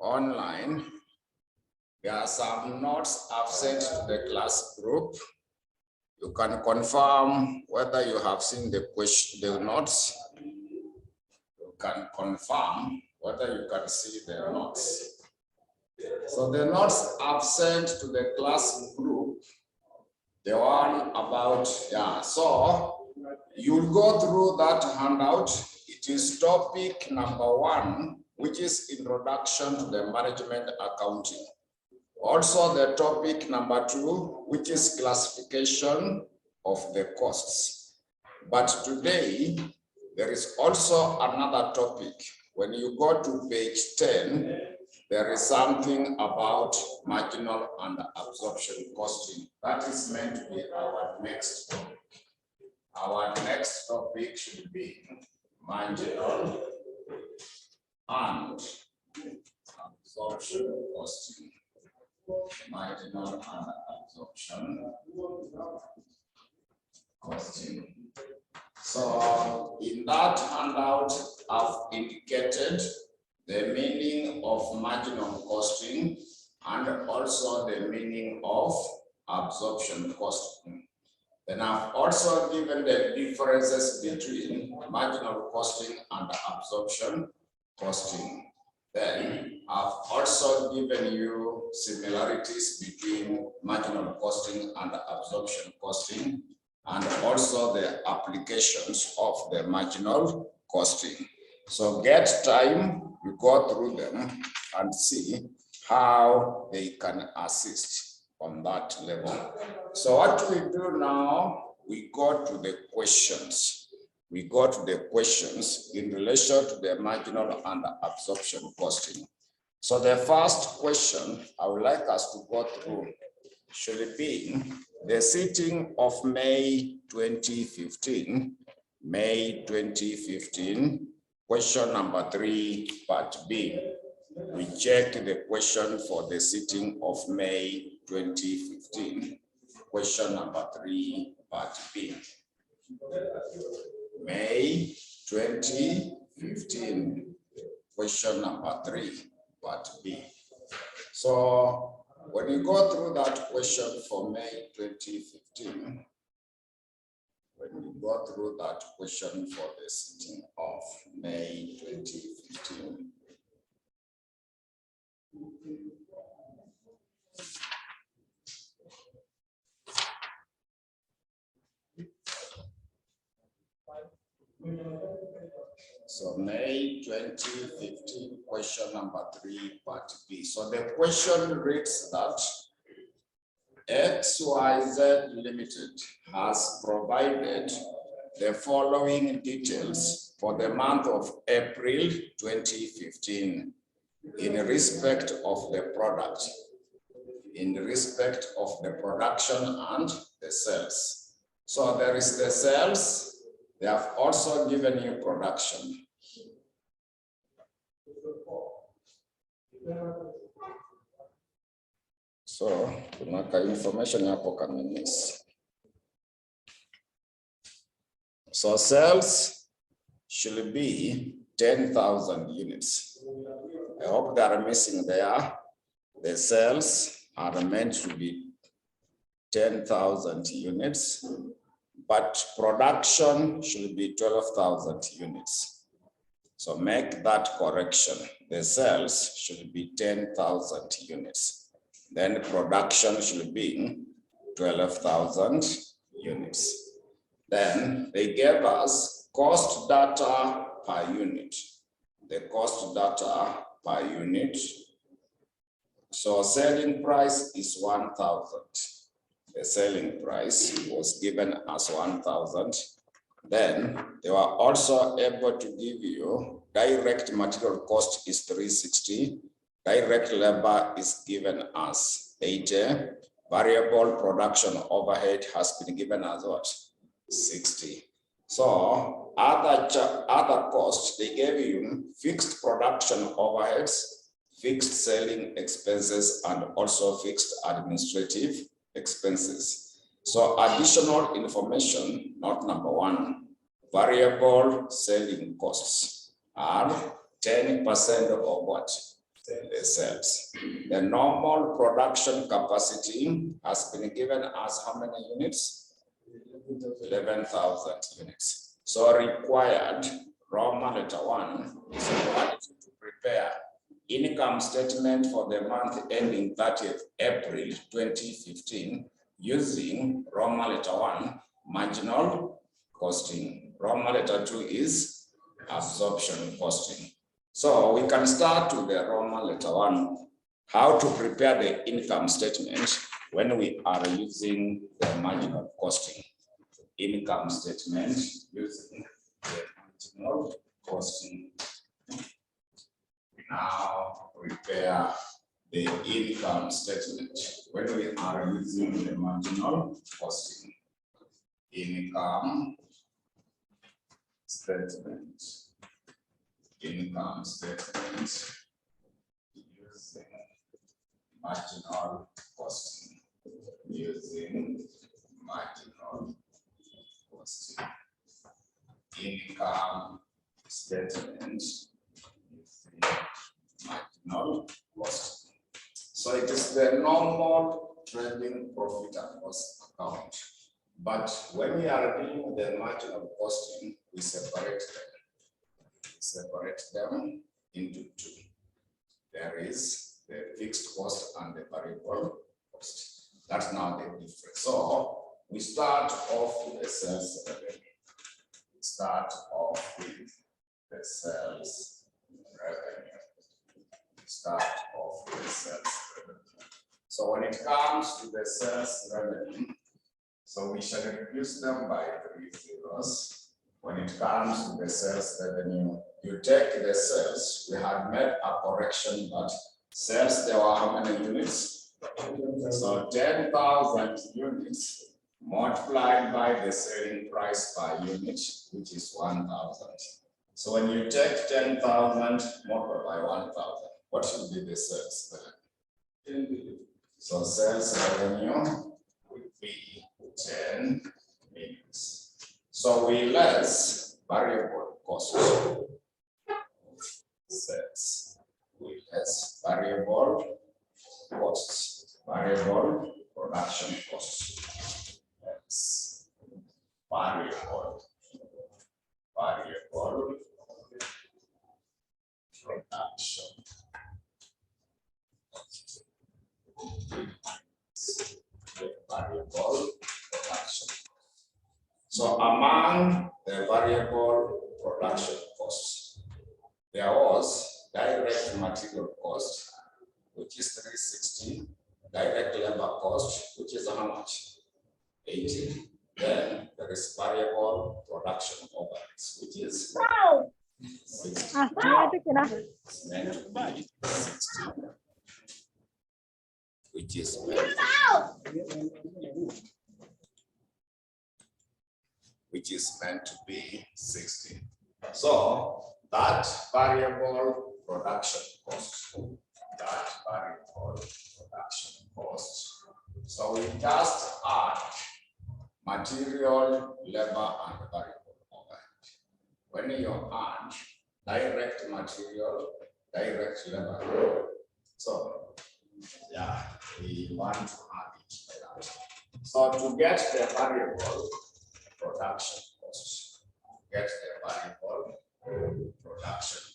online. There are some notes I've sent to the class group. You can confirm whether you have seen the notes. You can confirm whether you can see the notes. So the notes I've sent to the class group, the one about, so you'll go through that handout. It is topic number 1, which is Introduction to the Management Accounting. Also the topic number 2, which is Classification of the Costs. But today, there is also another topic. When you go to page 10, there is something about marginal and absorption costing. That is meant to be our next topic. Our next topic should be marginal and absorption costing. Marginal and absorption costing. So in that handout, I've indicated the meaning of marginal costing and also the meaning of absorption costing. Then I've also given the differences between marginal costing and absorption costing. Then I've also given you similarities between marginal costing and absorption costing, and also the applications of the marginal costing. So get time, we go through them and see how they can assist on that level. So what we do now, we go to the questions. We go to the questions in relation to the marginal and absorption costing. So the first question I would like us to go through should be the sitting of May 2015. May 2015, question number 3, part B. We checked the question for the sitting of May 2015. Question number 3, part B. May 2015, question number 3, part B. So when you go through that question for May 2015, when you go through that question for the sitting of May 2015, so May 2015, question number 3, part B. So the question reads that XYZ Limited has provided the following details for the month of April 2015 in respect of the product, in respect of the production and the sales. So there is the sales. They have also given you production. So, kuna information hapo kama miss. So sales should be 10,000 units. I hope they are missing there. The sales are meant to be 10,000 units, but production should be 12,000 units. So make that correction. The sales should be 10,000 units. Then production should be 12,000 units. Then they gave us cost data per unit. The cost data per unit. So selling price is 1,000. The selling price was given as 1,000. Then they were also able to give you direct material cost is 360. Direct labor is given as 80. Variable production overhead has been given as what? 60. So other costs, they gave you fixed production overheads, fixed selling expenses, and also fixed administrative expenses. So additional information, note number 1, variable selling costs are 10% of what? the cells. The normal production capacity has been given as how many units? 11,000 units. So required raw material 1 is required to prepare income statement for the month ending 30th April 2015 using raw material 1 marginal costing. Raw material 2 is absorption costing. So we can start with the raw material 1, how to prepare the income statement when we are using the marginal costing. Income statement using the marginal costing. Now prepare the income statement when we are using the marginal costing. Income statement. Income statement using marginal costing. Using marginal costing. Income statement using marginal costing. So it is the normal trading profit and loss account. But when we are dealing with the marginal costing, we separate them. We separate them into two. There is the fixed cost and the variable cost. That's now the difference. So we start off with the sales revenue. We start off with the sales revenue. We start off with the sales revenue. So when it comes to the sales revenue, so we shall reduce them by 3 zeros. When it comes to the sales revenue, you take the sales. We had made a correction, but sales, there were how many units? So 10,000 units multiplied by the selling price per unit, which is 1,000. So when you take 10,000 multiplied by 1,000, what should be the sales revenue? So sales revenue would be 10 minutes. So we less variable cost. Sales. We less variable costs. Variable production costs. That's variable production. Variable production. So among the variable production costs, there was direct material cost, which is 360, direct labor cost, which is how much? 80. Then there is variable production overheads, which is 60. Meant to be 60. Which is meant to be 60. So that variable production cost, so we just add material, labor, and variable overhead. When you add direct material, direct labor, so yeah, we want to add it like that. So to get the variable production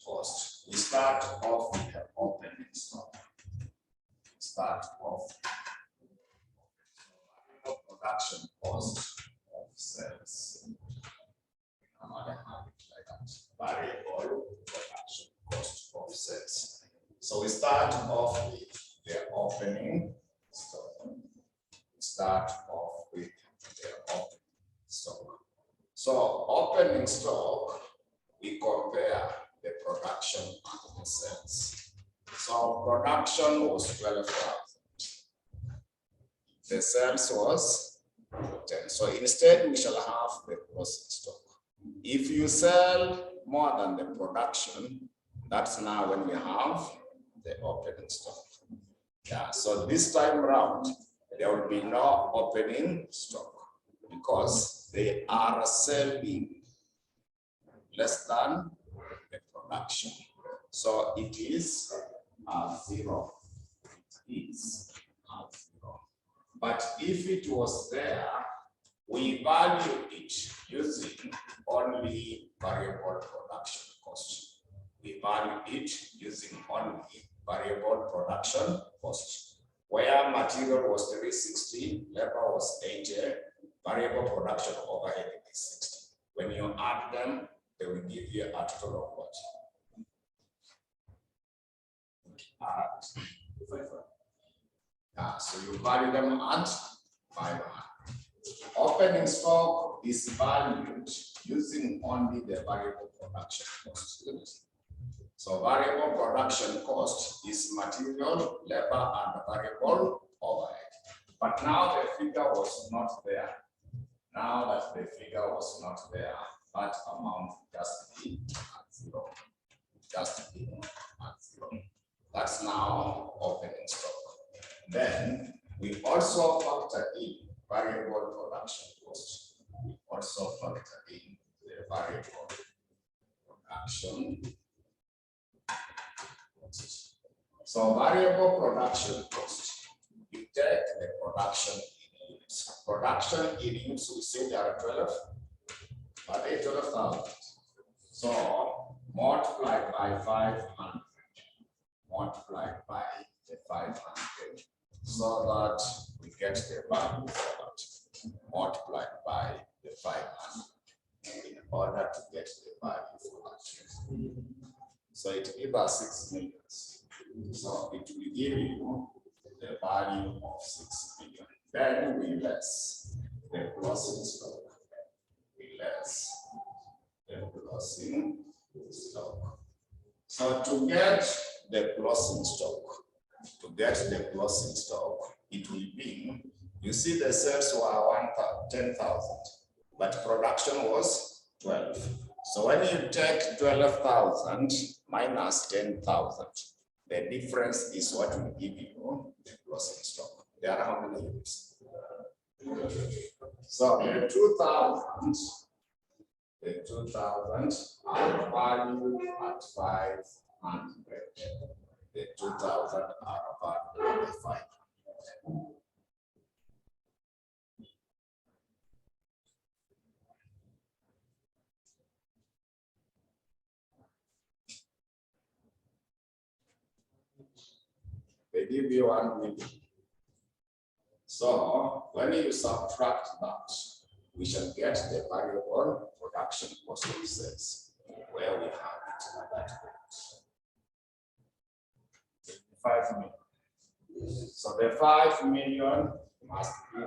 cost, we start off with the opening stock. Production cost of sales. Variable production cost of sales. So we start off with the opening stock. So opening stock, we compare the production and the sales. So production was 12,000. The sales was 10. So instead, we shall have the closing stock. If you sell more than the production, that's now when we have the opening stock. Yeah, so this time around, there will be no opening stock because they are selling less than the production. So it is as 0. It is as 0. But if it was there, we value it using only variable production cost. We value it using only variable production cost. Where material was 360, labor was 80, variable production overhead is 60. When you add them, they will give you a total of what? So you value them at 500. Opening stock is valued using only the variable production cost. So variable production cost is material, labor, and variable overhead. But now the figure was not there. Now that the figure was not there, that amount just be at 0. Just be at 0. That's now opening stock. Then we also factor in variable production cost. We also factor in the variable production cost. So variable production cost, you take the production in units. Production in units, we say there are 12, but they 12,000. So multiplied by 500, multiplied by the 500, so that we get the value for that, multiplied by the 500 in order to get the value for that. So it gives us 6 million. So it will give you the value of 6 million. Then we less the closing stock. We less the closing stock. So to get the closing stock, it will be, you see the sales were 10,000, but production was 12. So when you take 12,000 minus 10,000, the difference is what will give you the closing stock. There are how many units? So the 2,000 are valued at 500. The 2,000 are valued at 500. They give you 1 million. So when you subtract that, we shall get the variable production cost of sales, where we have it at that point. 5 million. So the 5 million must be.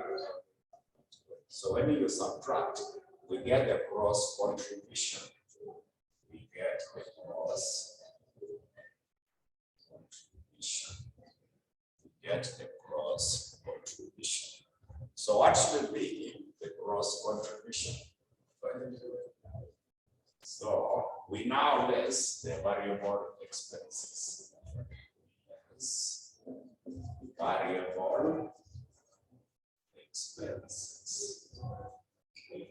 So when you subtract, we get the gross contribution. We get the gross contribution. We get the gross contribution. So what should be the gross contribution? So we now less the variable expenses. Variable expenses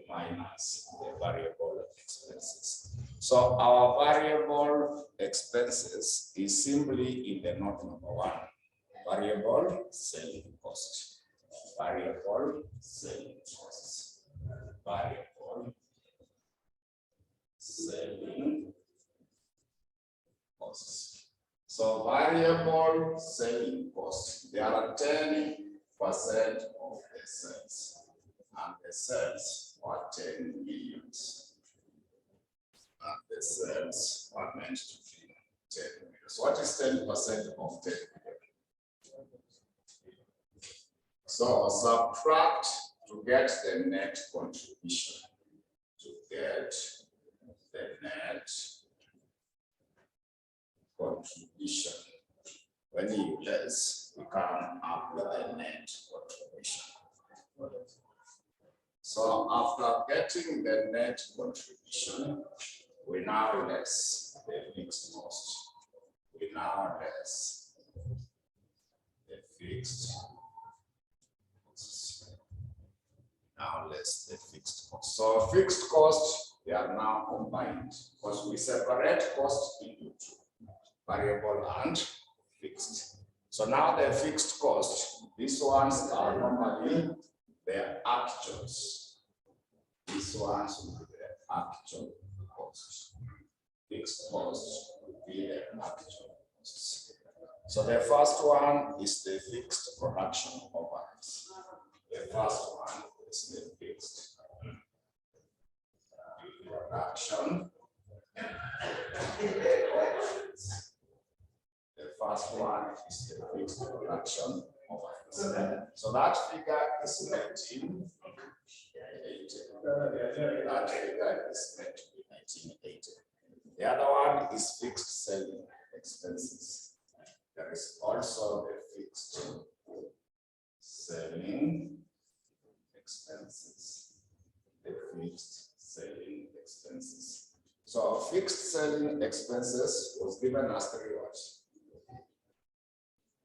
minus the variable expenses. So our variable expenses is simply in the note number 1. Variable selling cost. Variable selling costs. Variable selling costs. So variable selling costs, there are 10% of the sales, and the sales are 10 million. And the sales are meant to be 10 million. So what is 10% of 10 million? So subtract to get the net contribution. To get the net contribution. When you less, we come up with the net contribution. So after getting the net contribution, we now less the fixed cost. We now less the fixed costs. Now less the fixed cost. So fixed costs, they are now combined because we separate cost into two, variable and fixed. So now the fixed cost, these ones are normally their actuals. These ones will be their actual costs. Fixed costs will be their actual costs. So the first one is the fixed production overheads. The first one is the fixed production. The first one is the fixed production overheads. So that figure is 1980. That figure is 1980. The other one is fixed selling expenses. There is also the fixed selling expenses. The fixed selling expenses. So fixed selling expenses was given as 3 words.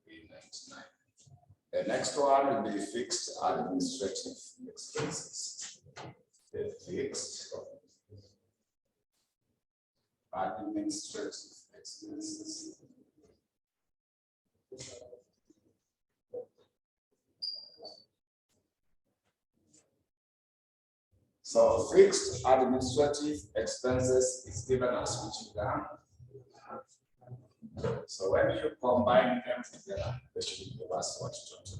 399. The next one will be fixed administrative expenses. The fixed administrative expenses. So fixed administrative expenses is given as which figure? So when you combine them together, they should give us what total?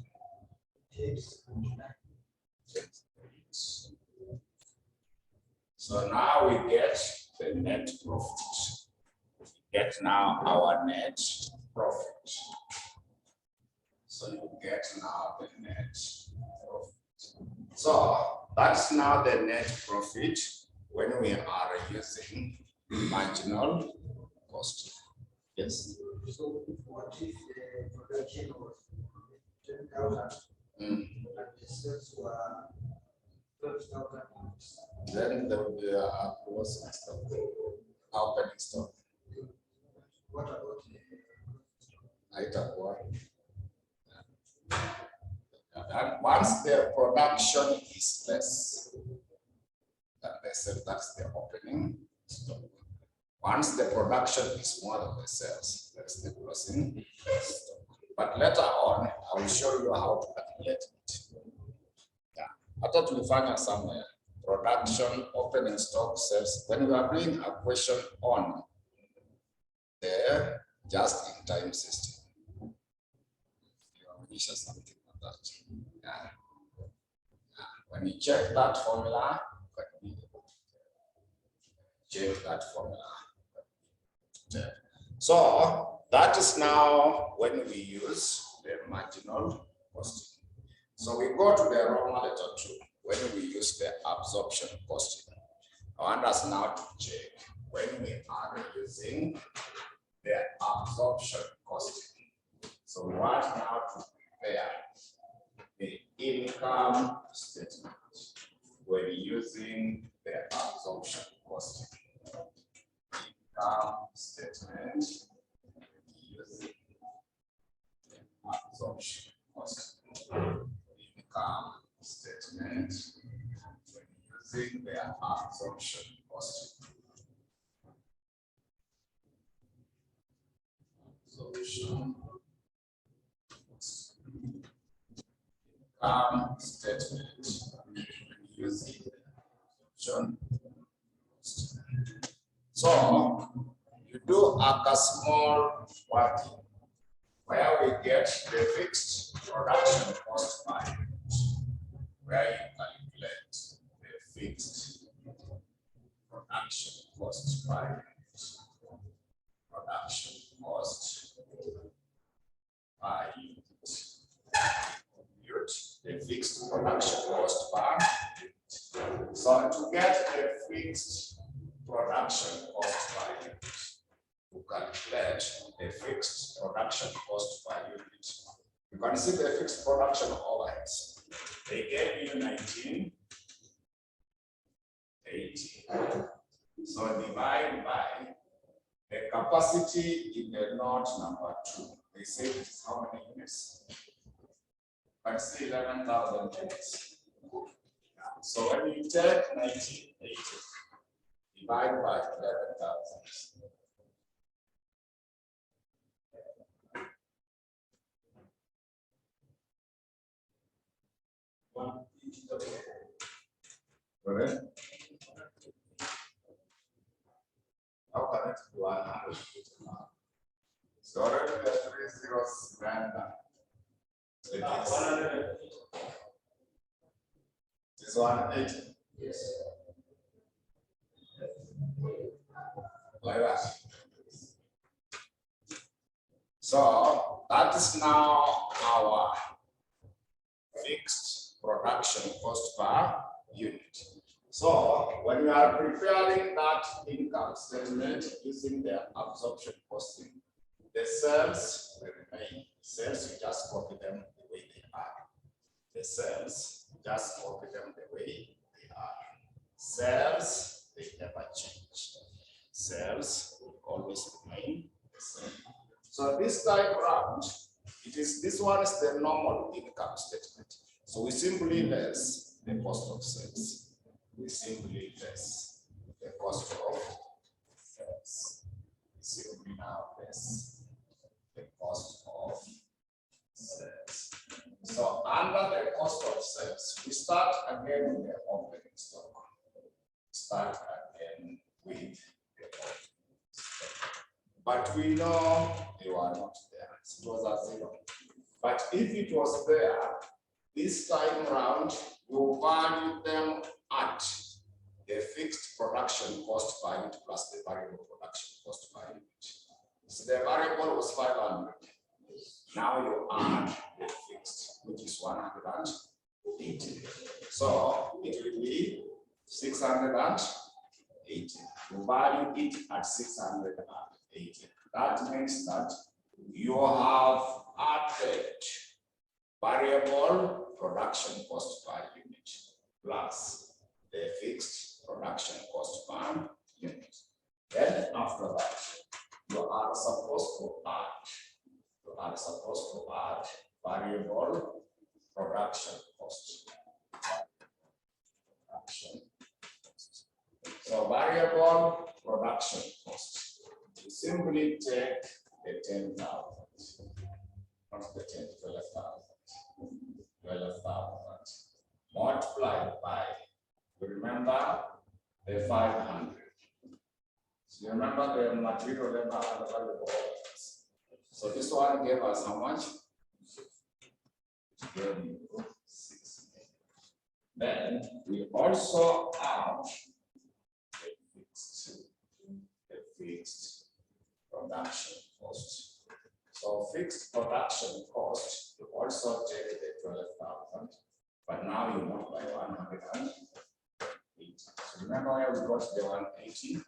So now we get the net profit. We get now our net profit. So you get now the net profit. So that's now the net profit when we are using marginal cost. Yes. So what if the production was 10,000 and the sales were 12,000? Then there will be a closing stock, opening stock. What about the Item one? And once the production is less than the sales, that's the opening stock. Once the production is more than the sales, that's the closing stock. But later on, I will show you how to calculate it. Yeah, I thought we find somewhere production, opening stock, sales. When we are doing a question on the just-in-time system, you will measure something like that. Yeah. When you check that formula, check that formula. So that is now when we use the marginal costing. So we go to the Roman letter 2 when we use the absorption costing. I want us now to check when we are using the absorption costing. So we want now to prepare the income statement when using the absorption costing. Income statement using the absorption costing. Income statement using the absorption costing. Absorption income statement using the absorption costing. So you do a small working where we get the fixed production cost by unit, where you calculate the fixed production cost by unit. Production cost by unit. The fixed production cost per unit. So to get the fixed production cost per unit, to calculate the fixed production cost per unit, you can see the fixed production overheads. They gave you 1980. So divide by the capacity in the lot number 2. They say it is how many units? I see 11,000 units. So when you take 1980, divide by 11,000. Correct? How can it be 100? So already the 3 zeros random. So it is 180. Yes. Like that. So that is now our fixed production cost per unit. So when we are preparing that income statement using the absorption costing, the cells will remain. Cells, you just copy them the way they are. The cells, just copy them the way they are. Cells, they never change. Cells will always remain the same. So this time around, this one is the normal income statement. So we simply less the cost of sales. We simply less the cost of sales. We simply now less the cost of sales. So under the cost of sales, we start again with the opening stock. Start again with the opening stock. But we know they were not there. It was a zero. But if it was there, this time around, you value them at the fixed production cost per unit plus the variable production cost per unit. So the variable was 500. Now you add the fixed, which is 180. So it will be 680. You value it at 680. That means that you have added variable production cost per unit plus the fixed production cost per unit. Then after that, you are supposed to add variable production cost. So variable production cost. You simply take the 10,000, not the 10, 12,000, multiplied by, remember, the 500. So you remember the material labor and the variable overheads. So this one gave us how much? It gave you 6. Then we also have the fixed production cost. So fixed production cost, you also take the 12,000, but now you multiply 180. So remember where we got the 180?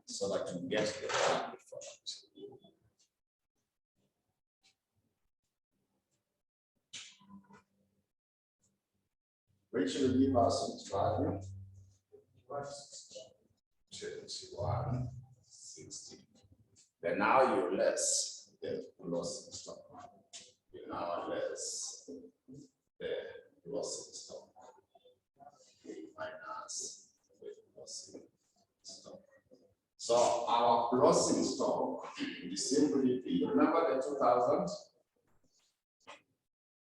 So that you get the value for it. Which will give us its value? 2160. Then now you less the closing stock. You now less the closing stock. Minus the closing stock. So our closing stock will simply be, remember the 2000?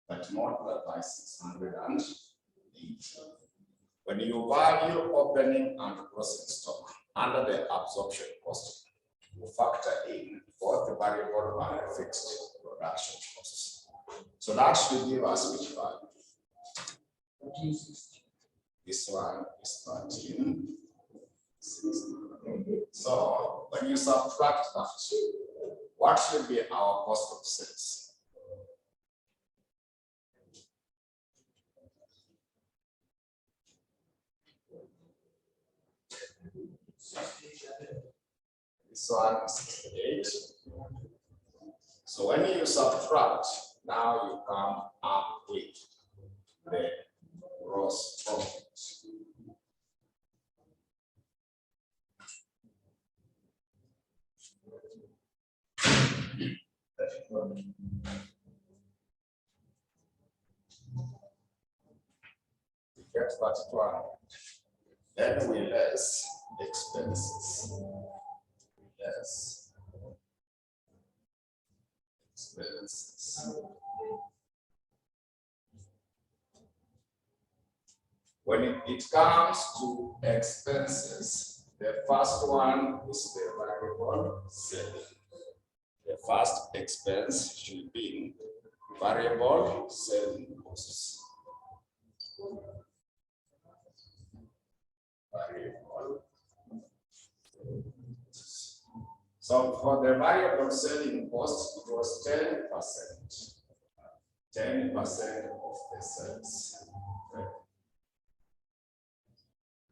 But multiplied by 680. When you value opening and closing stock under the absorption cost, you factor in both the variable and the fixed production costs. So that should give us which value? 1360. This one is 1360. So when you subtract that, what should be our cost of sales? This one is 68. So when you subtract, now you come up with the gross profit. We get that one. Then we less expenses. Less expenses. When it comes to expenses, the first one is the variable selling. The first expense should be variable selling costs. Variable. So for the variable selling cost, it was 10%. 10% of the sales.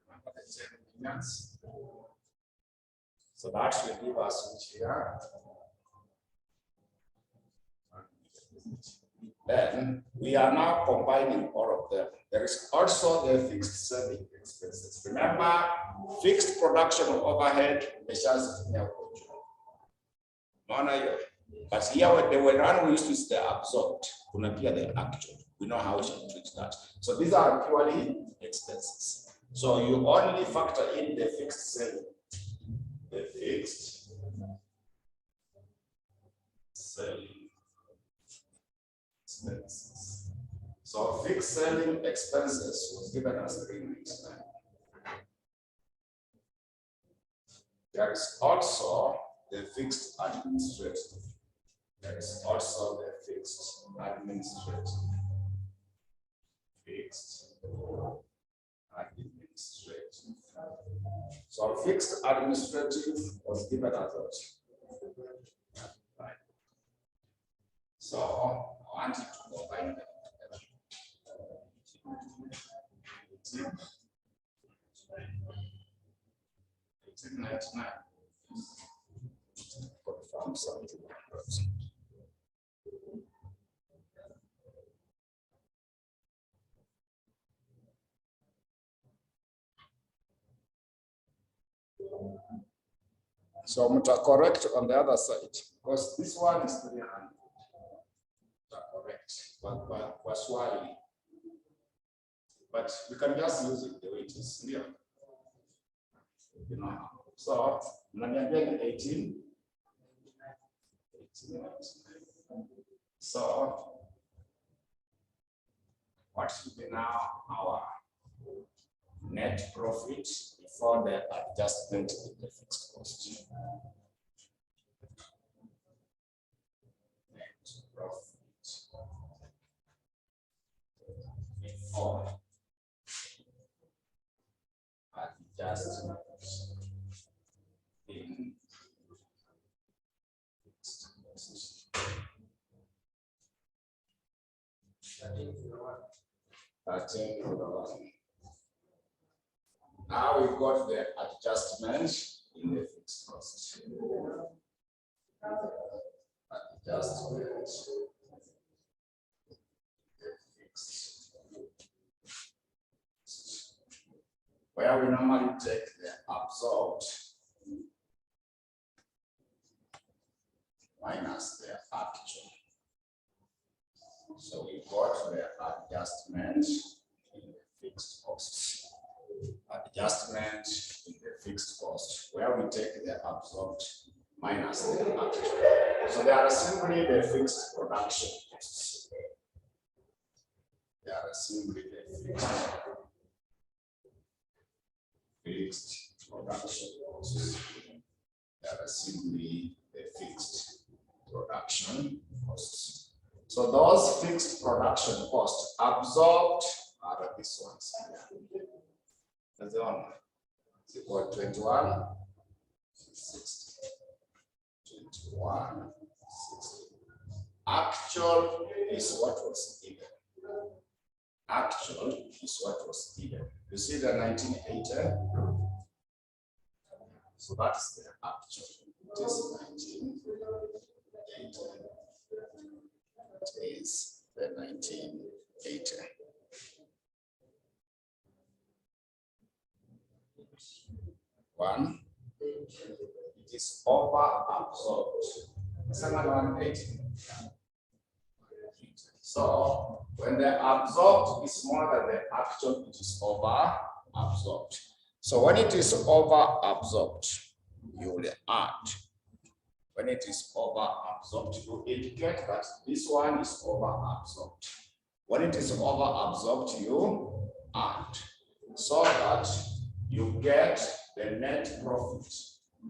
Remember the 10 millions? So that should give us which here. Then we are now combining all of them. There is also the fixed selling expenses. Remember, fixed production overhead measures in your control. But here the one we used to use the absorbed, the actual. We know how we should treat that. So these are purely expenses. So you only factor in the fixed selling. The fixed selling expenses. So fixed selling expenses was given as 399. There is also the fixed administrative. There is also the fixed administrative. Fixed administrative. So fixed administrative was given as what? Right. So I want you to combine them together. 1899. Confirm something. So I'm going to correct on the other side because this one is 300. Correct, but swirling. But we can just use it the way it is here. You know. So I'm again 18. So what should be now our net profit before the adjustment in the fixed cost? Net profit before adjustment in fixed cost. 13. Now we've got the adjustment in the fixed cost. Adjustment in the fixed cost. Where we normally take the absorbed minus the actual. So we got the adjustment in the fixed cost. Adjustment in the fixed cost, where we take the absorbed minus the actual. So they are simply the fixed production costs. They are simply the fixed production costs. They are simply the fixed production costs. So those fixed production costs absorbed are these ones here. That's the one. Is it what, 21? 60. 21, 60. Actual is what was given. Actual is what was given. You see the 1980? So that's the actual. It is 1980. It is the 1980. One, it is over absorbed. The second one, 18. So when the absorbed is more than the actual, it is over absorbed. So when it is over absorbed, you will add. When it is over absorbed, you indicate that this one is over absorbed. When it is over absorbed, you add. so that you get the net profit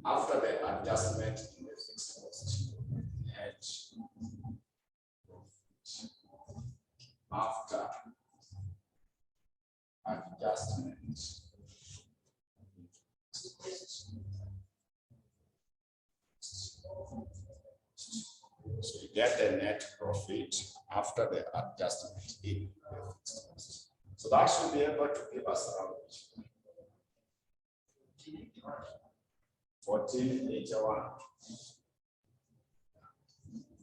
after the adjustment in the fixed cost. Net profit after adjustment. So you get the net profit after the adjustment in the fixed cost. So that should be able to give us around 1481.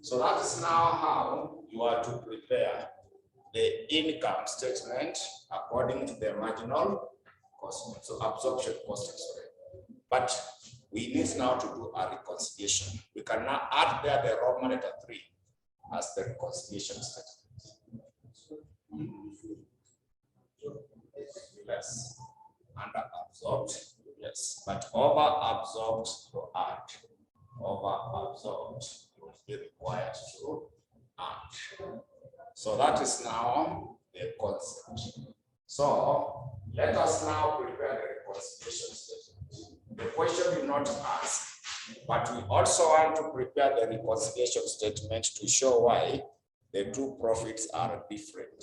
So that is now how you are to prepare the income statement according to the marginal cost, so absorption cost. Sorry. But we need now to do a reconciliation. We can now add there the raw moneta 3 as the reconciliation statement. Less under absorbed, yes, but over absorbed to add. Over absorbed will be required to add. So that is now the concept. So let us now prepare the reconciliation statement. The question did not ask, but we also want to prepare the reconciliation statement to show why the two profits are different.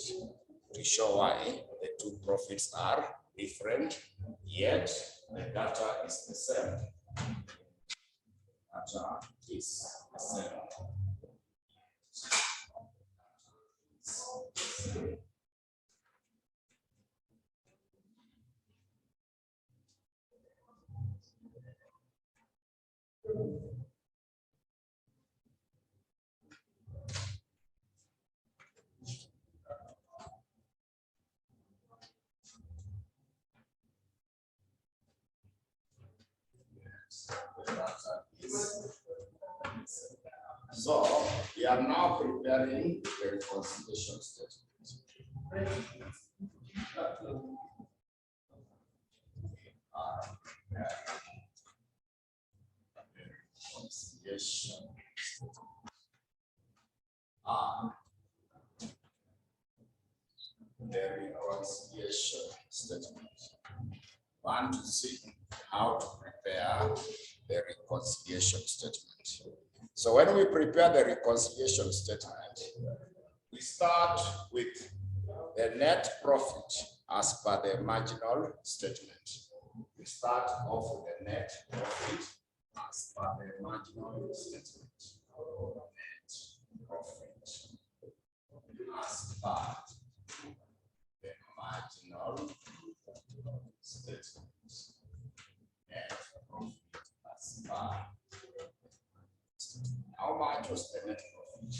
To show why the two profits are different, yet the data is the same. Data is the same. So we are now preparing the reconciliation statement. Reconciliation the reconciliation statement. Want to see how to prepare the reconciliation statement. So when we prepare the reconciliation statement, we start with the net profit as per the marginal statement. We start off with the net profit as per the marginal statement. Net profit as per the marginal statement. Net profit as per. How much was the net profit?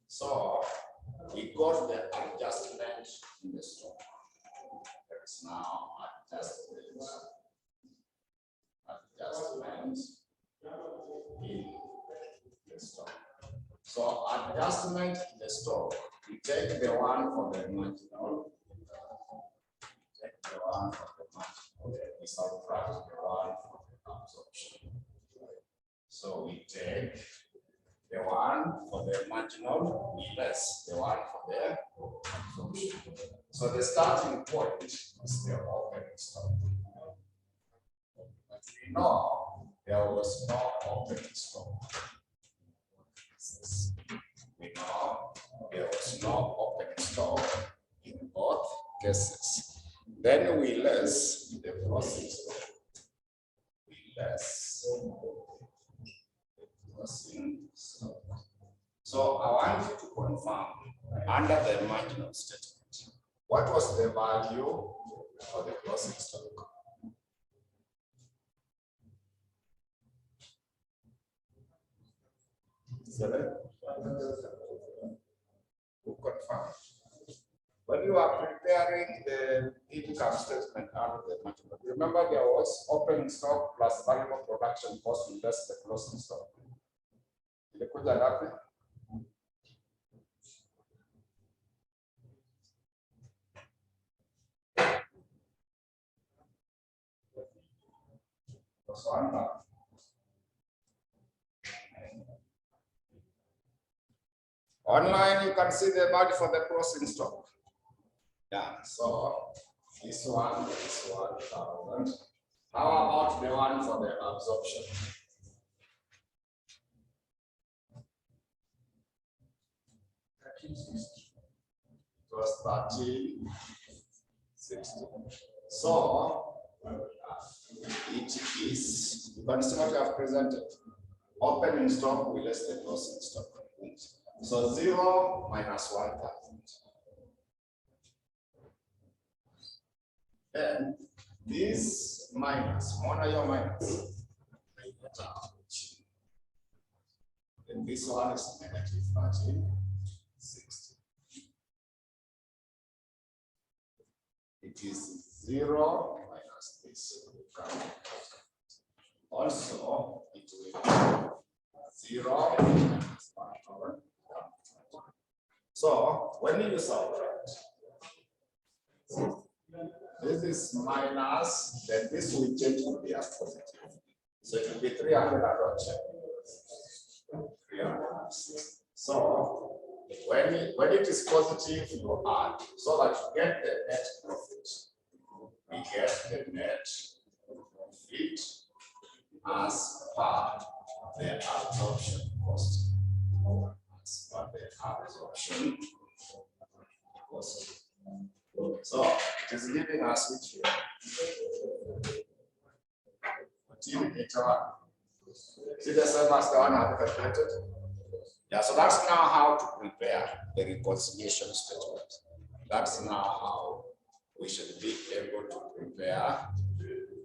So we got the adjustment in the stock. There is now adjustment in the stock. So adjustment in the stock, we take the one for the marginal, take the one for the marginal, we subtract the one for the absorption. So we take the one for the marginal, we less the one for the absorption. So the starting point is the opening stock. But we know there was no opening stock. We know there was no opening stock in both cases. Then we less the closing stock. We less the closing stock. So I want you to confirm under the marginal statement, what was the value for the closing stock? Who confirmed? When you are preparing the income statement out of the marginal, remember there was opening stock plus variable production cost less the closing stock. Ilikuja ngapi? Online, you can see the value for the closing stock. Yeah, so this one, 1,000. How about the one for the absorption? It was 1360. So it is, you can see what I have presented. Opening stock will less the closing stock. So 0 minus 1,000. Then this minus, your minus. Then this one is negative 1360. It is 0 minus this. Also, it will be 0 minus 1,000. So when you subtract, this is minus, then this will change to be a positive. So it will be 300. So when it is positive, you add so that you get the net profit. We get the net profit as per the absorption cost. As per the absorption cost. So it is giving us which here. 1481. See the same as the one I've calculated? Yeah, so that's now how to prepare the reconciliation statement. That's now how we should be able to prepare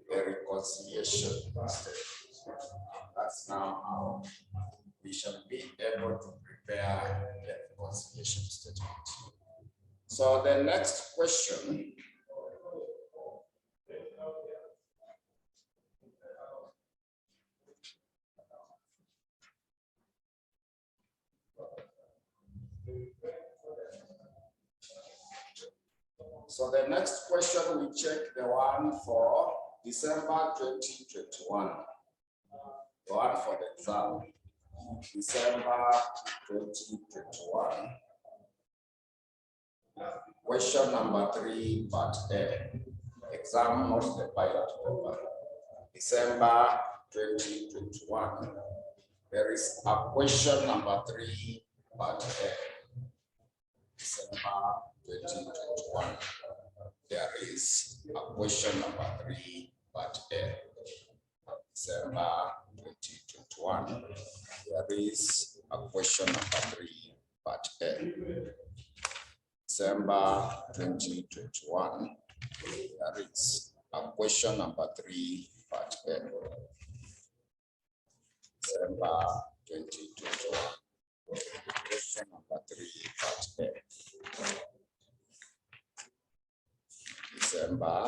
the reconciliation statement. That's now how we shall be able to prepare the reconciliation statement. So the next question . So the next question, we check the one for December 2021. The one for the exam, December 2021. Question number 3, part A. Exam, not the pilot paper. December 2021. There is a question number 3, part A. December 2021. There is a question number 3, part A. December 2021. There is a question number 3, part A. December 2021. There is a question number 3, part A. December 2021. Question number 3, part A. December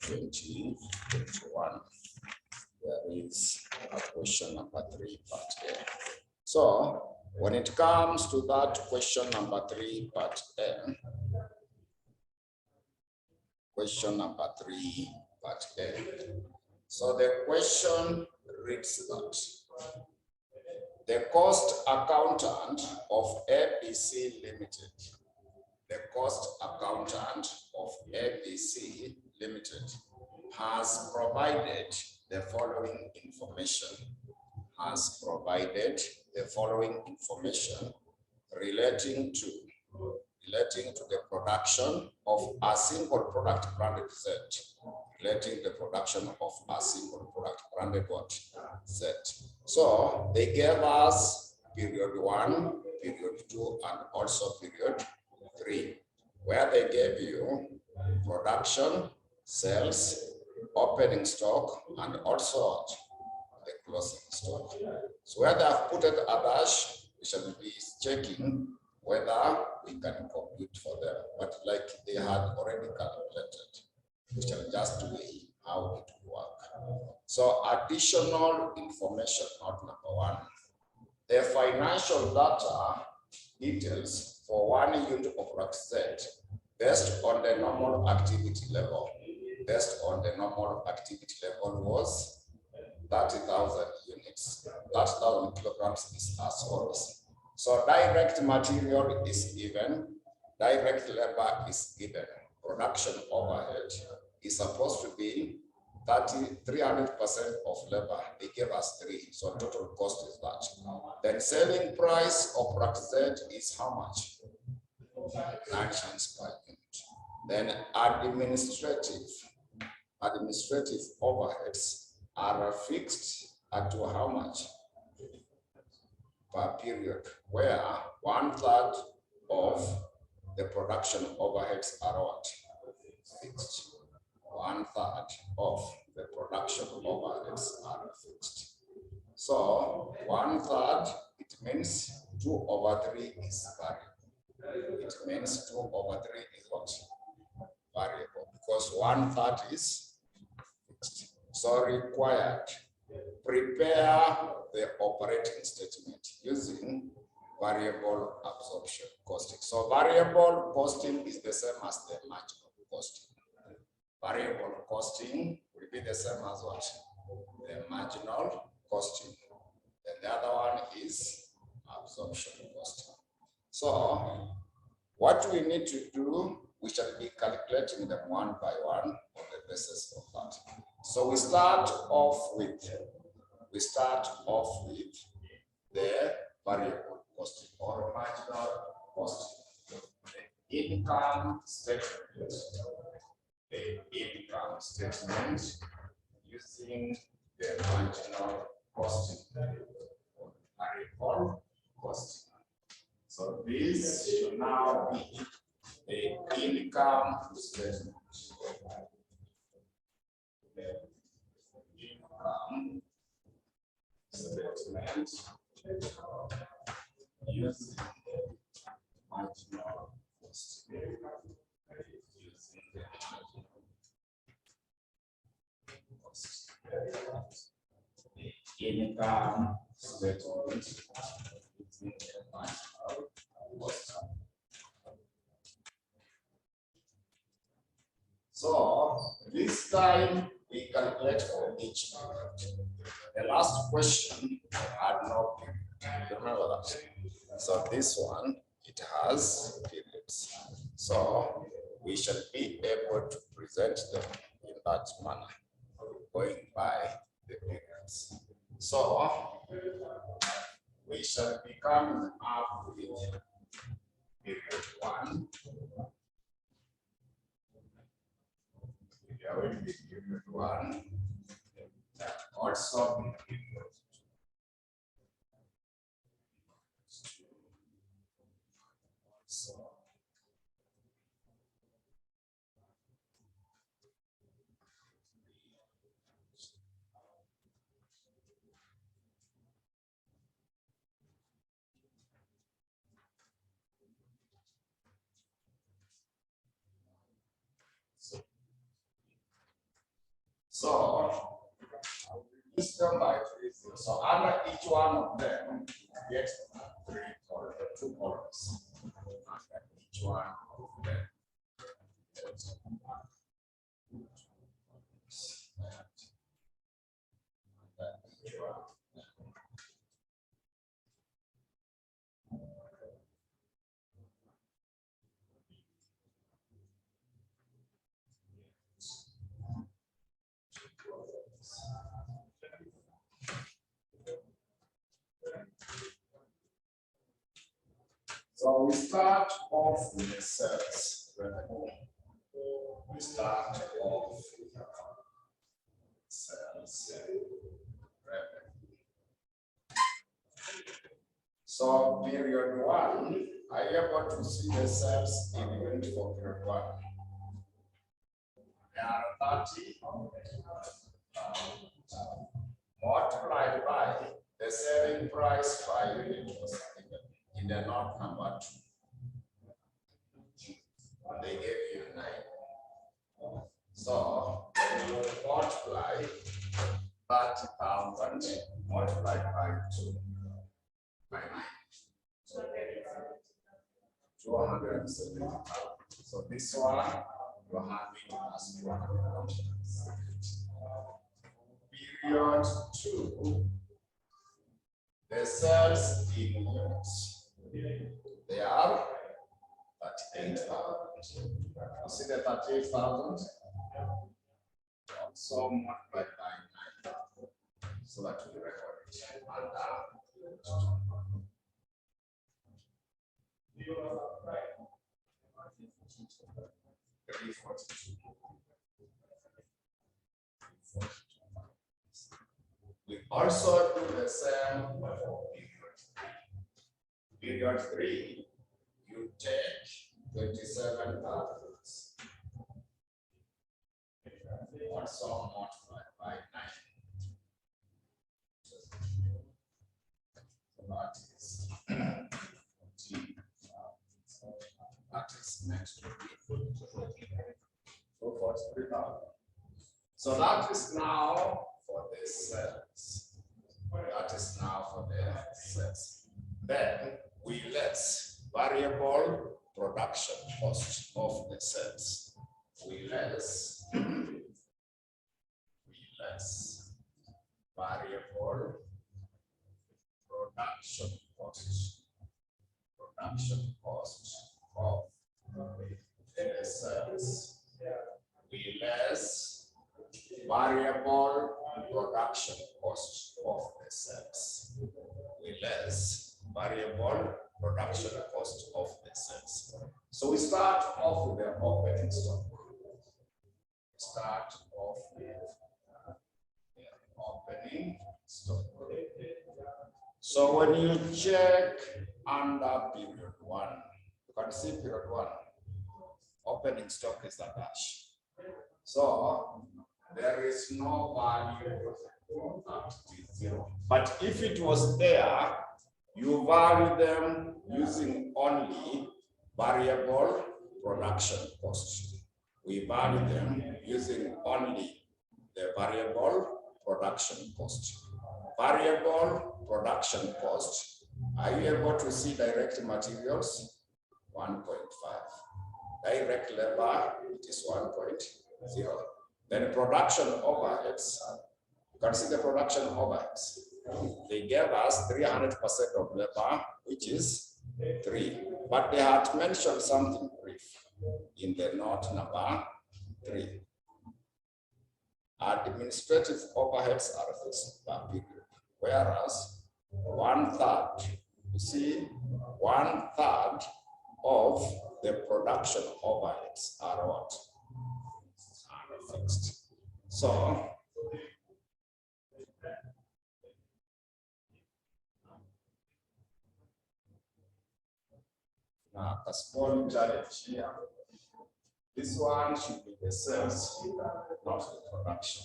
2021. There is a question number 3, part A. So when it comes to that question number 3, part A, question number 3, part A. So the question reads that the cost accountant of ABC Limited, the cost accountant of ABC Limited has provided the following information, relating to the production of a single product branded set, So they gave us period 1, period 2, and also period 3, where they gave you production, sales, opening stock, and also the closing stock. So where they have put it a dash, we shall be checking whether we can compute for them. But like they had already calculated, we shall just weigh how it will work. So additional information, not number 1. The financial data details for 1 unit of product set based on the normal activity level. Was 30,000 units. 30,000 kilograms is as follows. So direct material is given, direct labor is given. Production overhead is supposed to be 300% of labor. They give us 3, so total cost is that. Then selling price of product Z is how much? 9 cents per unit. Then administrative overheads are fixed at how much per period, where 1/3 of the production overheads are what? Fixed. 1/3 of the production overheads are fixed. So 1/3, it means 2/3 is variable. It means 2/3 is what? Variable, because 1/3 is fixed. So required, prepare the operating statement using variable absorption costing. So variable costing is the same as the marginal costing. Variable costing will be the same as what? The marginal costing. And the other one is absorption costing. So what we need to do, we shall be calculating them one by one on the basis of that. So we start off with the variable costing or marginal costing. The income statement. The income statement using the marginal costing or variable costing. So this should now be the income statement. The income statement using marginal costing. Using the marginal cost. The income statement using the marginal cost. So this time we calculate for each period. The last question had no period. Remember that. So this one, it has periods. So we shall be able to present them in that manner, going by the periods. So we shall be coming up with period 1. There will be period 1. Also be period 2. So this them by 3. So under each one of them, get 3 or 2 columns. Under each one of them. So we start off with the sales revenue. We start off with sales revenue. So period 1, are you able to see the sales in unit for period 1? They are 30 multiplied by the selling price per unit was given in the note number 2. They gave you 9. So you multiply 30,000 multiplied by 2 by 9. So 270,000. So this one you have it as 270. Period 2, the sales in units. They are 38,000. You see the 38,000? Also multiplied by 9. So that we record it. And 342. We also do the same for period 3. You take 27,000. Also multiplied by 9. That is next to 43,000. So that is now for the cells. That is now for the cells. Then we less variable production cost of the cells. We less variable production cost of the cells. We less variable production cost of the cells. We less variable production cost of the cells. So we start off with the opening stock. Start off with the opening stock. So when you check under period 1, you can see period 1, opening stock is a dash. So there is no value at T0. But if it was there, you value them using only variable production cost. We value them using only the variable production cost. Variable production cost, are you able to see direct materials? 1.5. Direct labor, it is 1.0. Then production overheads, you can see the production overheads. They gave us 300% of labor, which is 3. But they had mentioned something brief in the note number 3. Administrative overheads are fixed per period, whereas 1/3, you see, 1/3 of the production overheads are what? Are fixed. So now a small challenge here. This one should be the sales, not the production.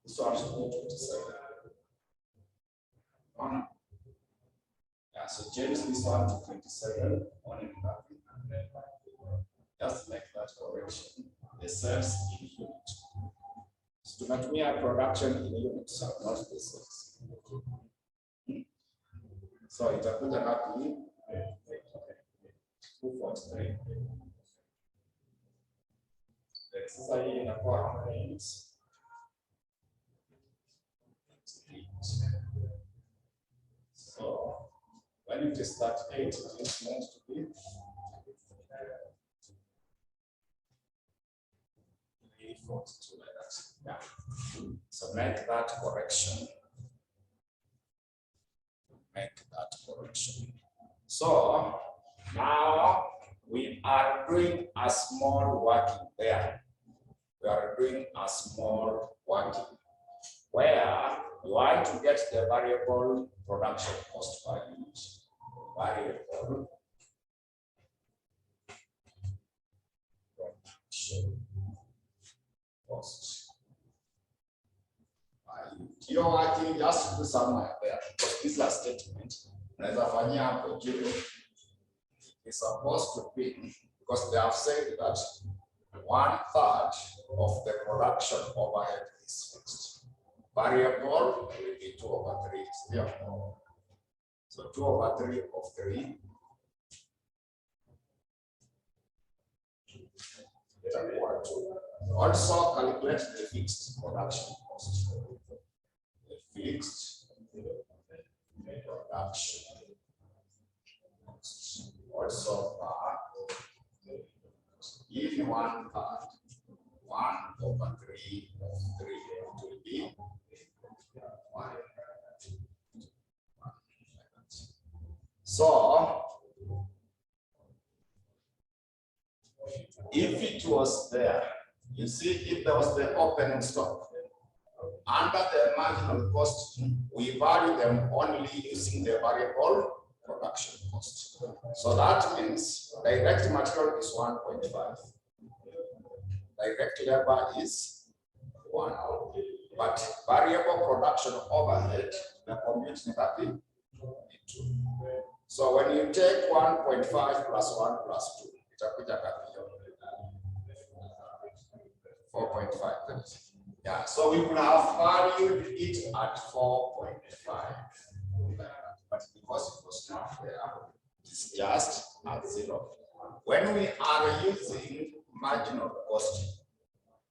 This one should be 27. Yeah, so change this one to 27 on it. Just like that correction. The sales in unit. So not mere production in units, not the sales. So it will put up in 243. The exercise in a quarter is 8. So when it is 38, it is meant to be 42 like that. Yeah. So make that correction. Make that correction. So now we are doing a small working there. We are doing a small working where you want to get the variable production cost per unit. Variable production cost per unit. You're working just to do somewhere there. This is a statement. It's supposed to be, because they have said that 1/3 of the production overhead is fixed. Variable will be 2/3. So 2/3 of 3. Also calculate the fixed production cost. The fixed production cost. 1/3. 1/3 of 3 will be 1. So if it was there, you see, if there was the opening stock, under the marginal cost, we value them only using the variable production cost. So that means direct material is 1.5. Direct labor is 1. But variable production overhead, the compute negative 2. So when you take 1.5 plus 1 plus 2, it's a 4.5. Yeah, so we could have valued it at 4.5. But because it was not there, it's just at 0. When we are using marginal costing,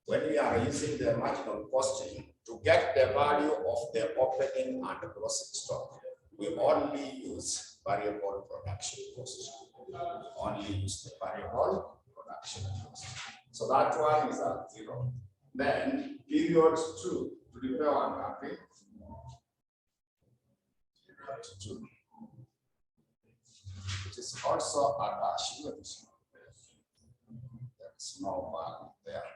when we are using the marginal costing to get the value of the opening and closing stock, we only use variable production cost. We only use the variable production cost. So that one is at 0. Then period 2 to repair one country. Period 2. It is also a dash unit. There is no value there.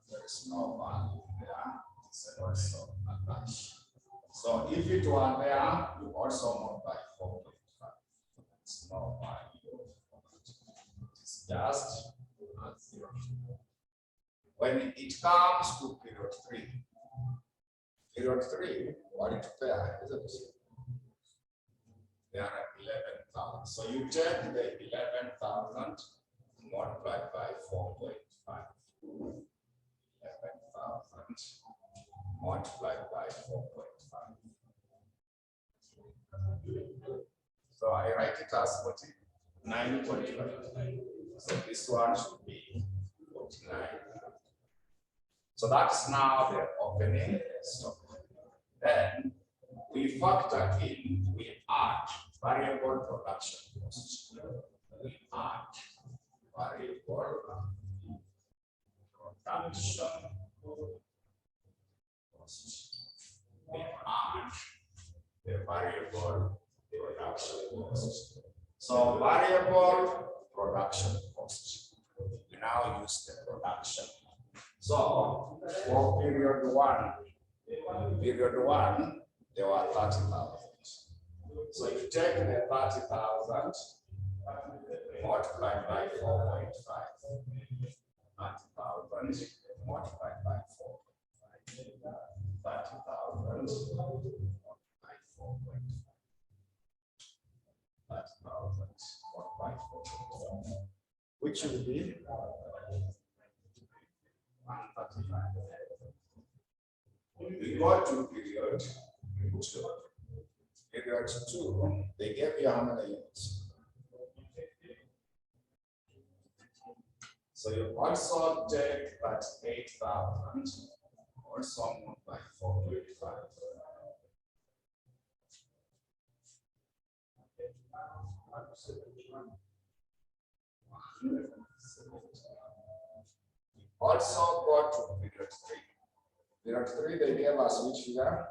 There is no value there. It's also a dash. So if it were there, you also multiply 4.5. It's no value. It's just at 0. When it comes to period 3, what it pair, isn't it? They are at 11,000. So you take the 11,000 multiplied by 4.5. 11,000 multiplied by 4.5. So I write it as 49.5. So this one should be 49. So that's now the opening stock. Then we factor in, we add variable production cost. We add variable production cost. We add the variable production cost. So variable production cost. We now use the production. So for period 1, there were 30,000. So you take the 30,000 multiplied by 4.5. 30,000 multiplied by 4.5. 30,000 multiplied by 4.5. 30,000 multiplied by 4.5. Which will be 135. We go to period 2. Period 2, they gave you how many units? So you also take that 8,000, also multiply 4.5. Also go to period 3. Period 3, they gave us which figure?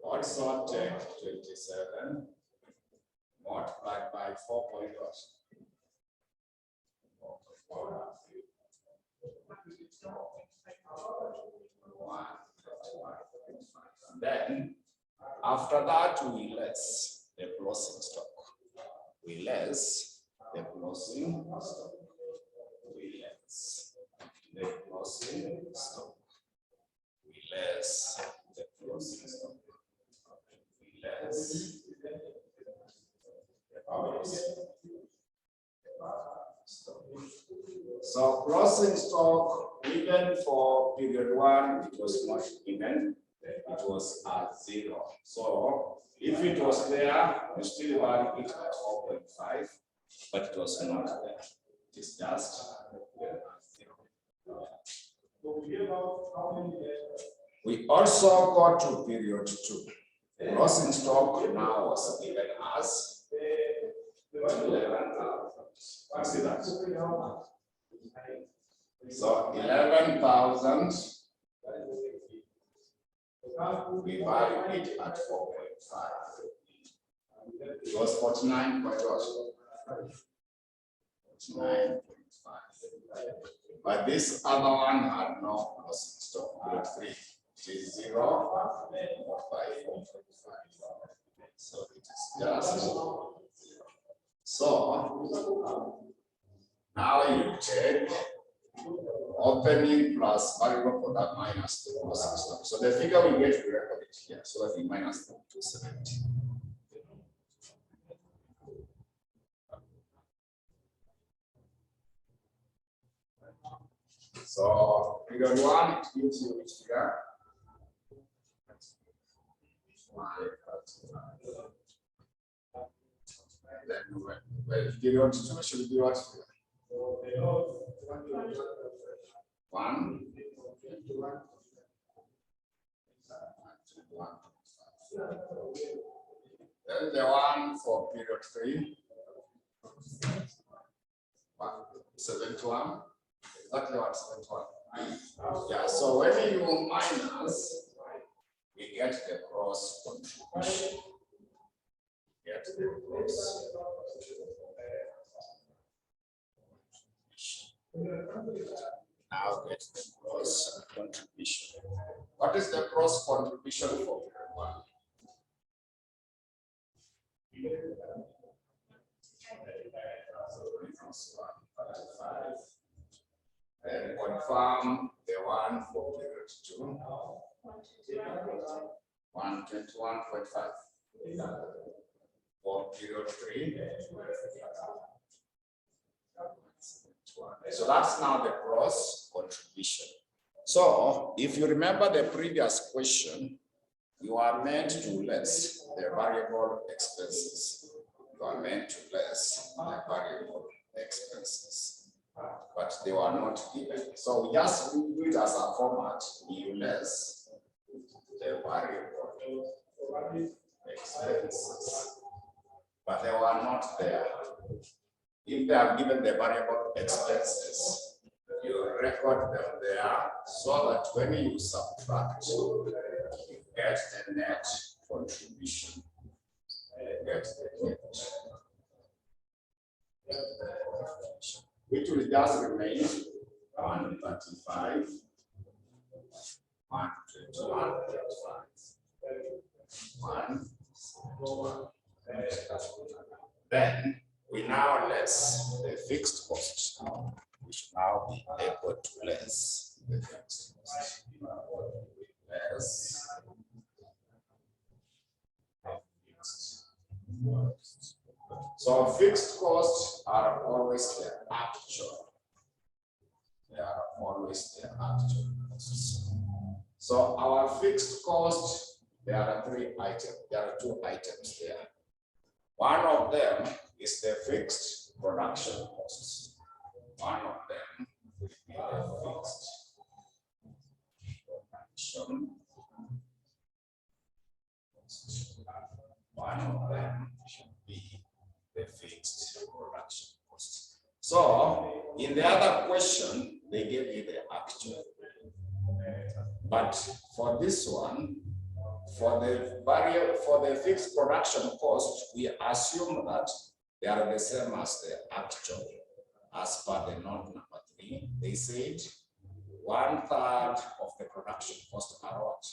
Also take 27 multiplied by 4.1. Then after that we less the closing stock. We less the closing stock. We less the closing stock. We less the closing stock. We less stock. So closing stock, even for period 1, it was not even. It was at 0. So if it was there, you still value it at 4.5, but it was not there. It is just 0. We also got to period 2. Closing stock now was given as 11,000. See that? So 11,000, we value it at 4.5. It was 49.5. But this other one had no stop at 3. It is 0, 5. So it is just 0. So now you take opening plus variable product minus the closing stock. So the figure we get, we record it here. So that we minus 270. So figure 1, it gives you which figure? Then well, period 2 should be what? 1. Then the one for period 3. 71. Exactly what 71. Yeah, so when you minus, we get the cross contribution. Get the cross. Now get the cross contribution. What is the cross contribution for period 1? And confirm the one for period 2. 121.5. For period 3. So that's now the cross contribution. So if you remember the previous question, you are meant to less the variable expenses. You are meant to less the variable expenses, but they were not given. So we just do it as a format, you less the variable expenses, but they were not there. If they have given the variable expenses, you record them there so that when you subtract, you get the net contribution. Get the net. Which will just remain 135, 121, Then we now less the fixed cost. We should now be able to less the fixed cost. Less so fixed costs are always the actual. They are always the actual costs. So our fixed cost, there are 3 items. There are 2 items there. One of them is the fixed production costs. One of them will be the fixed production costs. One of them should be the fixed production cost. So in the other question, they gave you the actual. But for this one, for the fixed production cost, we assume that they are the same as the actual. As per the note number 3, they said 1/3 of the production cost are what?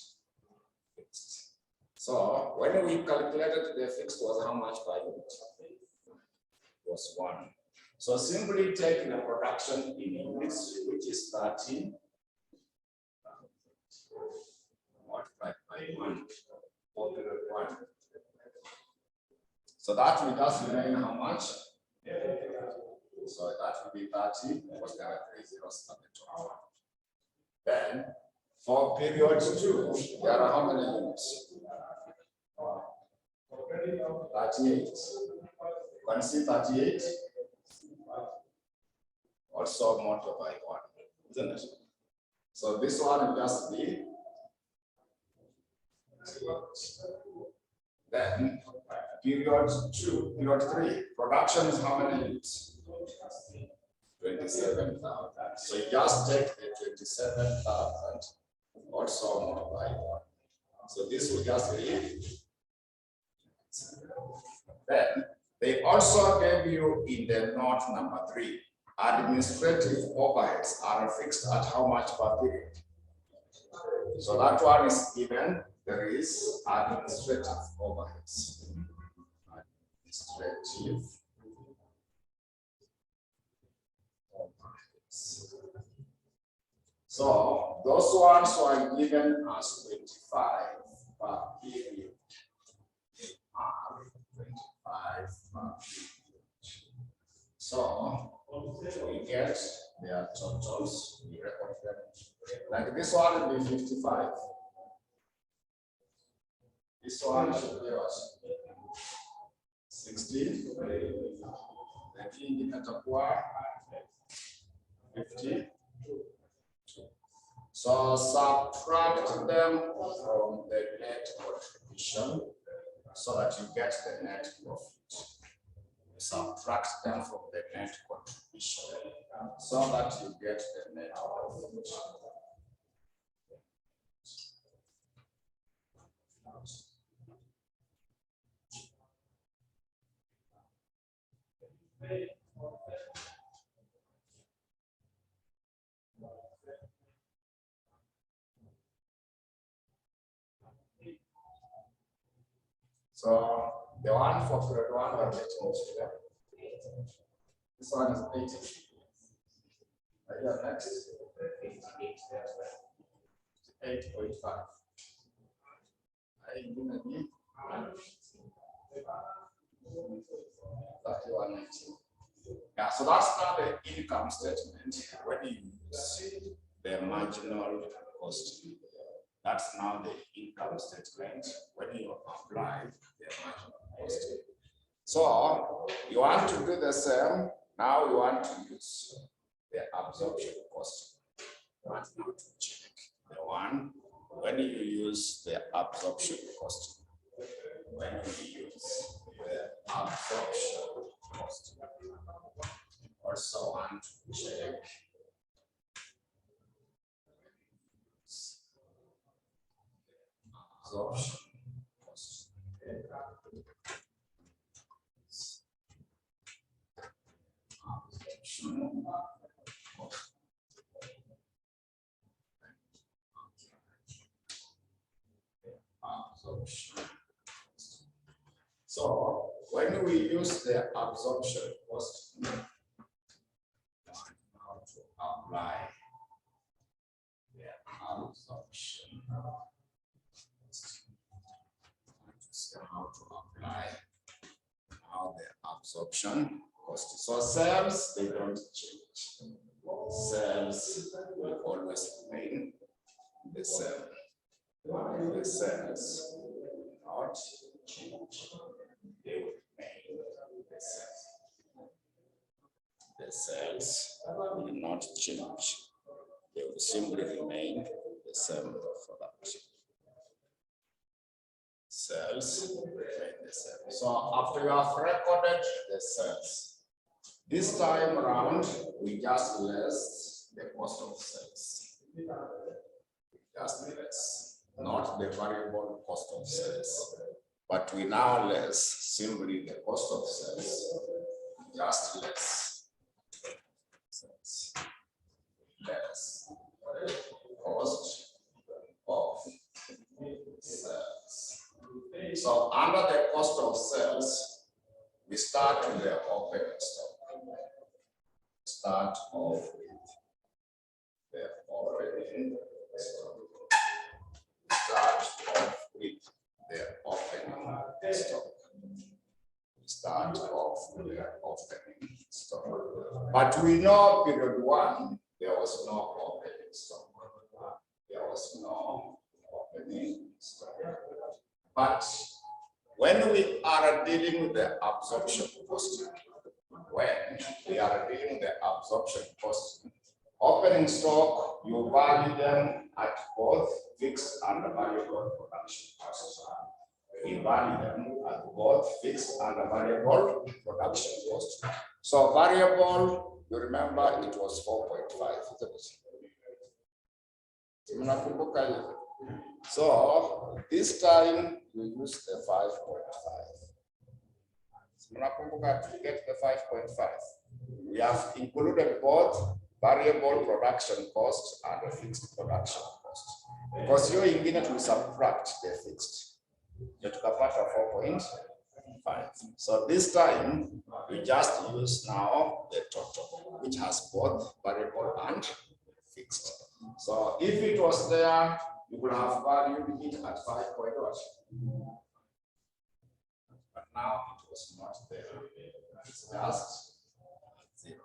Fixed. So when we calculated the fixed was how much per unit? It was 1. So simply take the production in units, which is 30, multiplied by 1. So that will just remain how much? So that will be 30, because there are 3 zeros at the top. Then for period 2, there are how many units? 38. You can see 38. Also multiply by 1, isn't it? So this one will just be Then period 3, production is how many units? 27,000. So you just take the 27,000 also multiply by 1. So this will just be. Then they also gave you in the note number 3, administrative overheads are fixed at how much per period? So that one is given. There is administrative overheads. Administrative overheads. So those ones were given as 25 per period. 25 per period. So we get their totals, we record them. Like this one will be 55. This one should be what? 16. Lakini itakuwa 50. So subtract them from the net contribution so that you get the net profit. Subtract them from the net contribution so that you get the net profit. So the one for grade 1 are getting here. This one is 80. Here next. 8.5. Yeah, so that's not the income statement when you use the marginal cost. That's now the income statement when you apply the marginal cost. So you want to do the same. Now you want to use the absorption cost. You want now to check the one when you use the absorption cost. When you use the absorption cost. Also want to check absorption cost. Absorption. So when we use the absorption cost, how to apply the absorption cost. How to apply now the absorption cost. So sales, they don't change. Sales will always remain the same. The sales will not change. They will remain the same. The sales will not change. They will simply remain the same for that. Sales remain the same. So after you have recorded the sales, this time around we just less the cost of sales. Just less, not the variable cost of sales, but we now less simply the cost of sales. Just less. Less cost of sales. So under the cost of sales, we start with the opening stock. Start off with the opening stock. Start off with the opening stock. Start off with the opening stock. But we know period 1, there was no opening stock. There was no opening stock. But when we are dealing with the absorption cost, opening stock, you value them at both fixed and variable production costs. we value them as both fixed and variable production cost. So variable, you remember it was 4.5, isn't it? So this time we use the 5.5. To get the 5.5. We have included both variable production cost and the fixed production cost. Because you're in to subtract the fixed. You took a part of 4.5. So this time we just use now the total, which has both variable and fixed. So if it was there, you would have valued it at 5 point what? But now it was not there. It's just 0.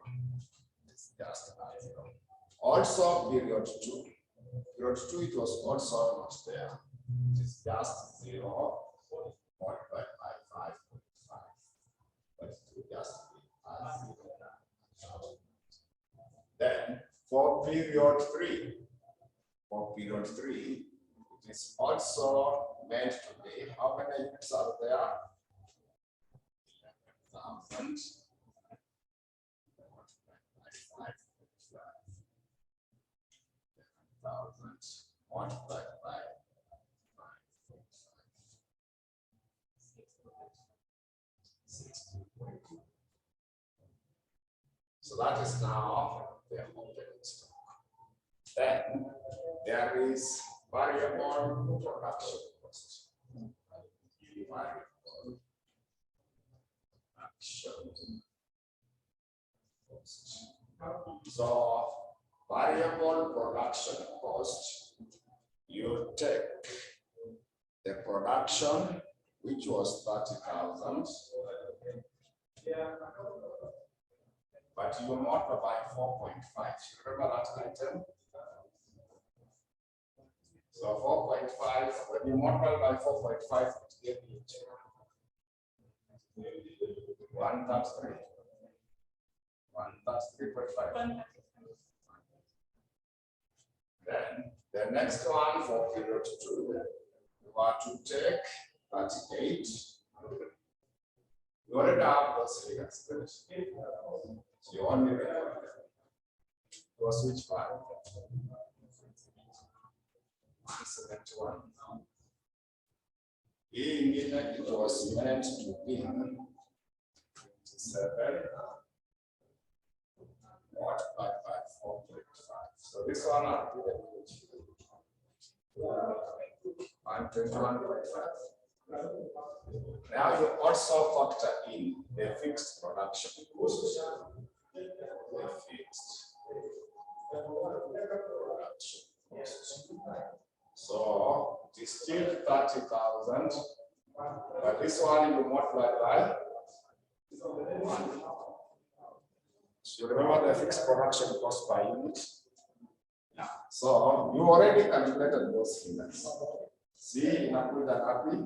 It's just 0. Also, period 2. Period 2, it was also not there. It is just 0 multiplied by 5.5. But it will just be 0. Then for period 3, it is also meant to be how many units are there? 1,000. Multiplied by 60.2. So that is now the opening stock. Then there is variable production cost. Variable production cost. So variable production cost, you take the production, which was 30,000, but you multiply by 4.5. Remember that item? So 4.5, when you multiply by 4.5, it gives you 133. 133.5. Then the next one for period 2, you are to take 38. You already have those figures. So you only record them. It was which one? 171. It was meant to be 27 multiplied by 4.5. So this one I'll do the 121.5. Now you also factor in the fixed production cost. The fixed production cost. So it is still 30,000, but this one you multiply by 1. So you remember the fixed production cost per unit? Yeah. So you already calculated those figures. See, in a good and happy.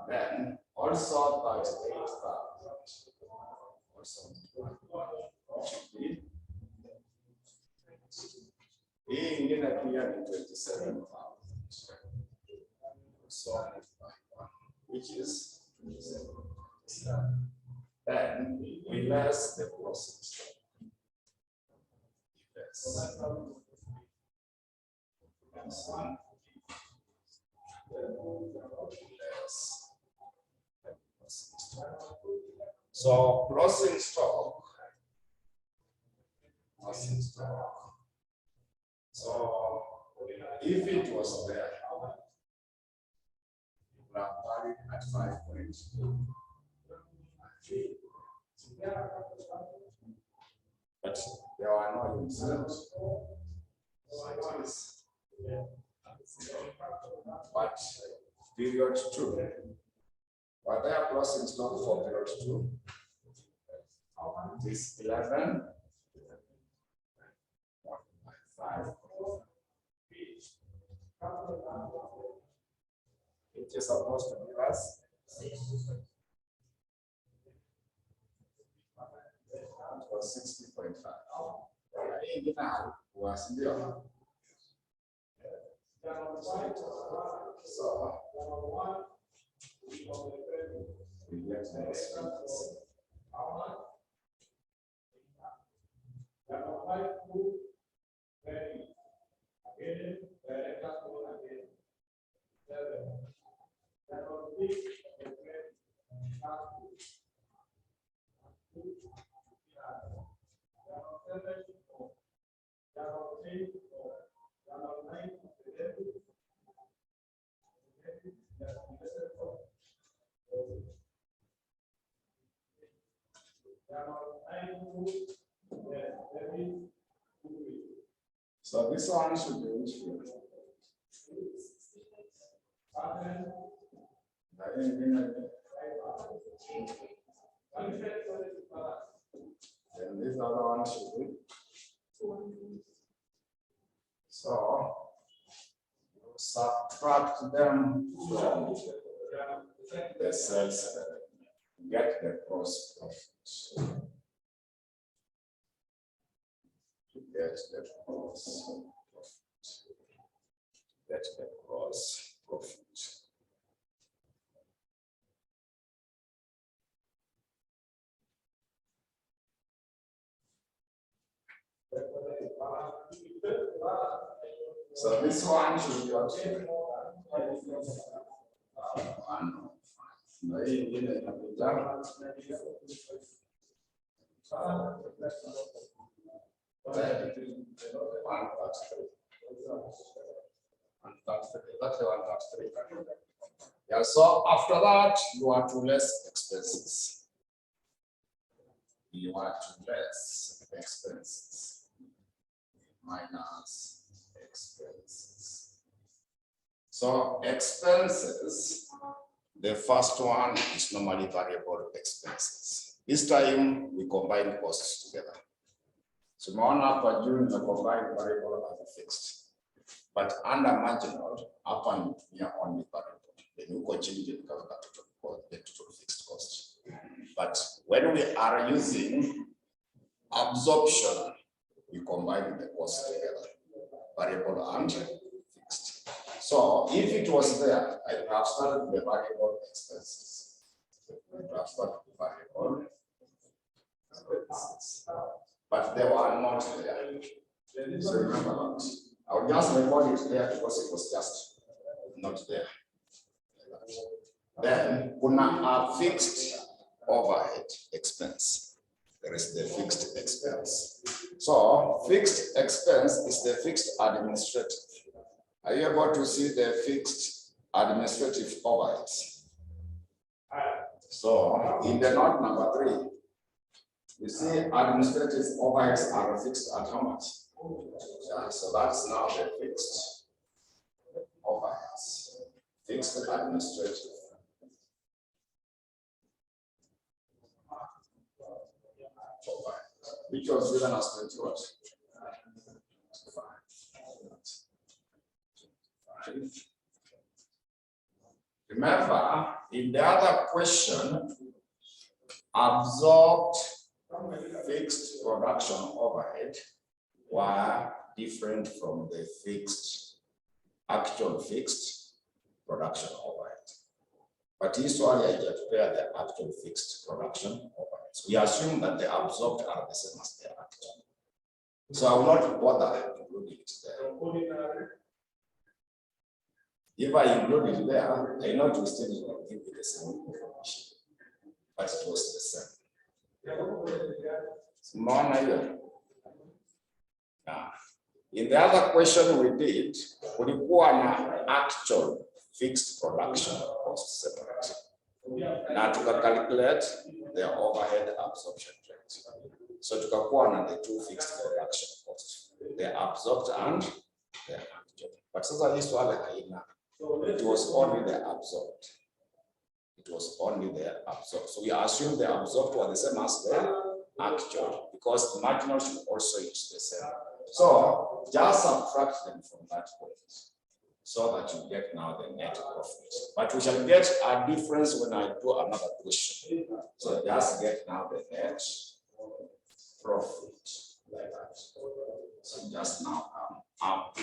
Then also 38,000. Also being in a period in 27,000. So which is 27. Then we less the process. So closing stock. So if it was there, we have valued at 5.2. But there are no incidents. So it is. But period 2. Were there closing stock for period 2? It is 11. 5. It is supposed to give us 6. It was 60.5. Was So we get the expenses. So this one should be which field? And this other one should be. So you subtract them from the sales, get the gross profit. Get the gross profit. Get the gross profit. So this one should be what? 133. Yeah, so after that, you are to less expenses. You are to less expenses. Minus expenses. So expenses, the first one is normally variable expenses. This time we combine costs together. So up June we combine variable and fixed. But under marginal, up and near only variable. Then you continue to cover the total fixed cost. But when we are using absorption, we combine the cost together, variable and fixed. So if it was there, I would have started with the variable expenses. I would have started with variable expenses. But they were not there. So remember that. I will just record it there because it was just not there. Then kuna fixed overhead expense. There is the fixed expense. So fixed expense is the fixed administrative. Are you able to see the fixed administrative overheads? So in the note number 3, you see administrative overheads are fixed at how much? Yeah, so that's now the fixed overheads. Fixed administrative. Which was given as 21. Remember, in the other question, absorbed fixed production overhead were different from the actual fixed production overhead. But usually I just compare the actual fixed production overheads. We assume that the absorbed are the same as the actual. So I will not bother including it there. If I include it there, I know to still give you the same information, but it was the same. In the other question we did, kulikuwa na actual fixed production cost separate. Now to calculate the overhead absorption rate. So tukakuwa na the two fixed production costs, the absorbed and the actual. But sasa hii swali haina. It was only the absorbed. It was only the absorbed. So we assume the absorbed were the same as the actual because the marginal should also use the same. So just subtract them from that point so that you get now the net profit. But we shall get a difference when I do another question. So just get now the net profit like that. So just now up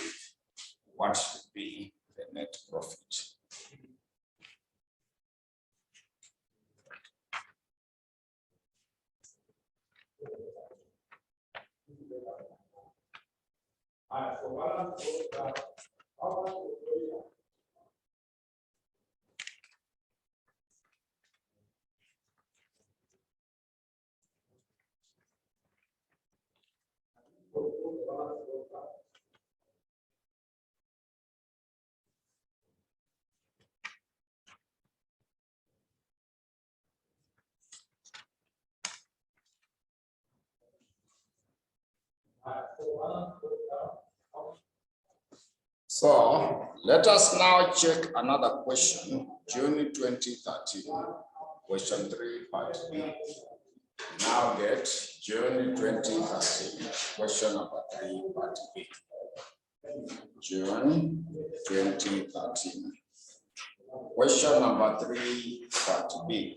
what should be So let us now check another question, June 2013, question 3, part B. Now get June 2013, question number 3, part B. June 2013, question number 3, part B.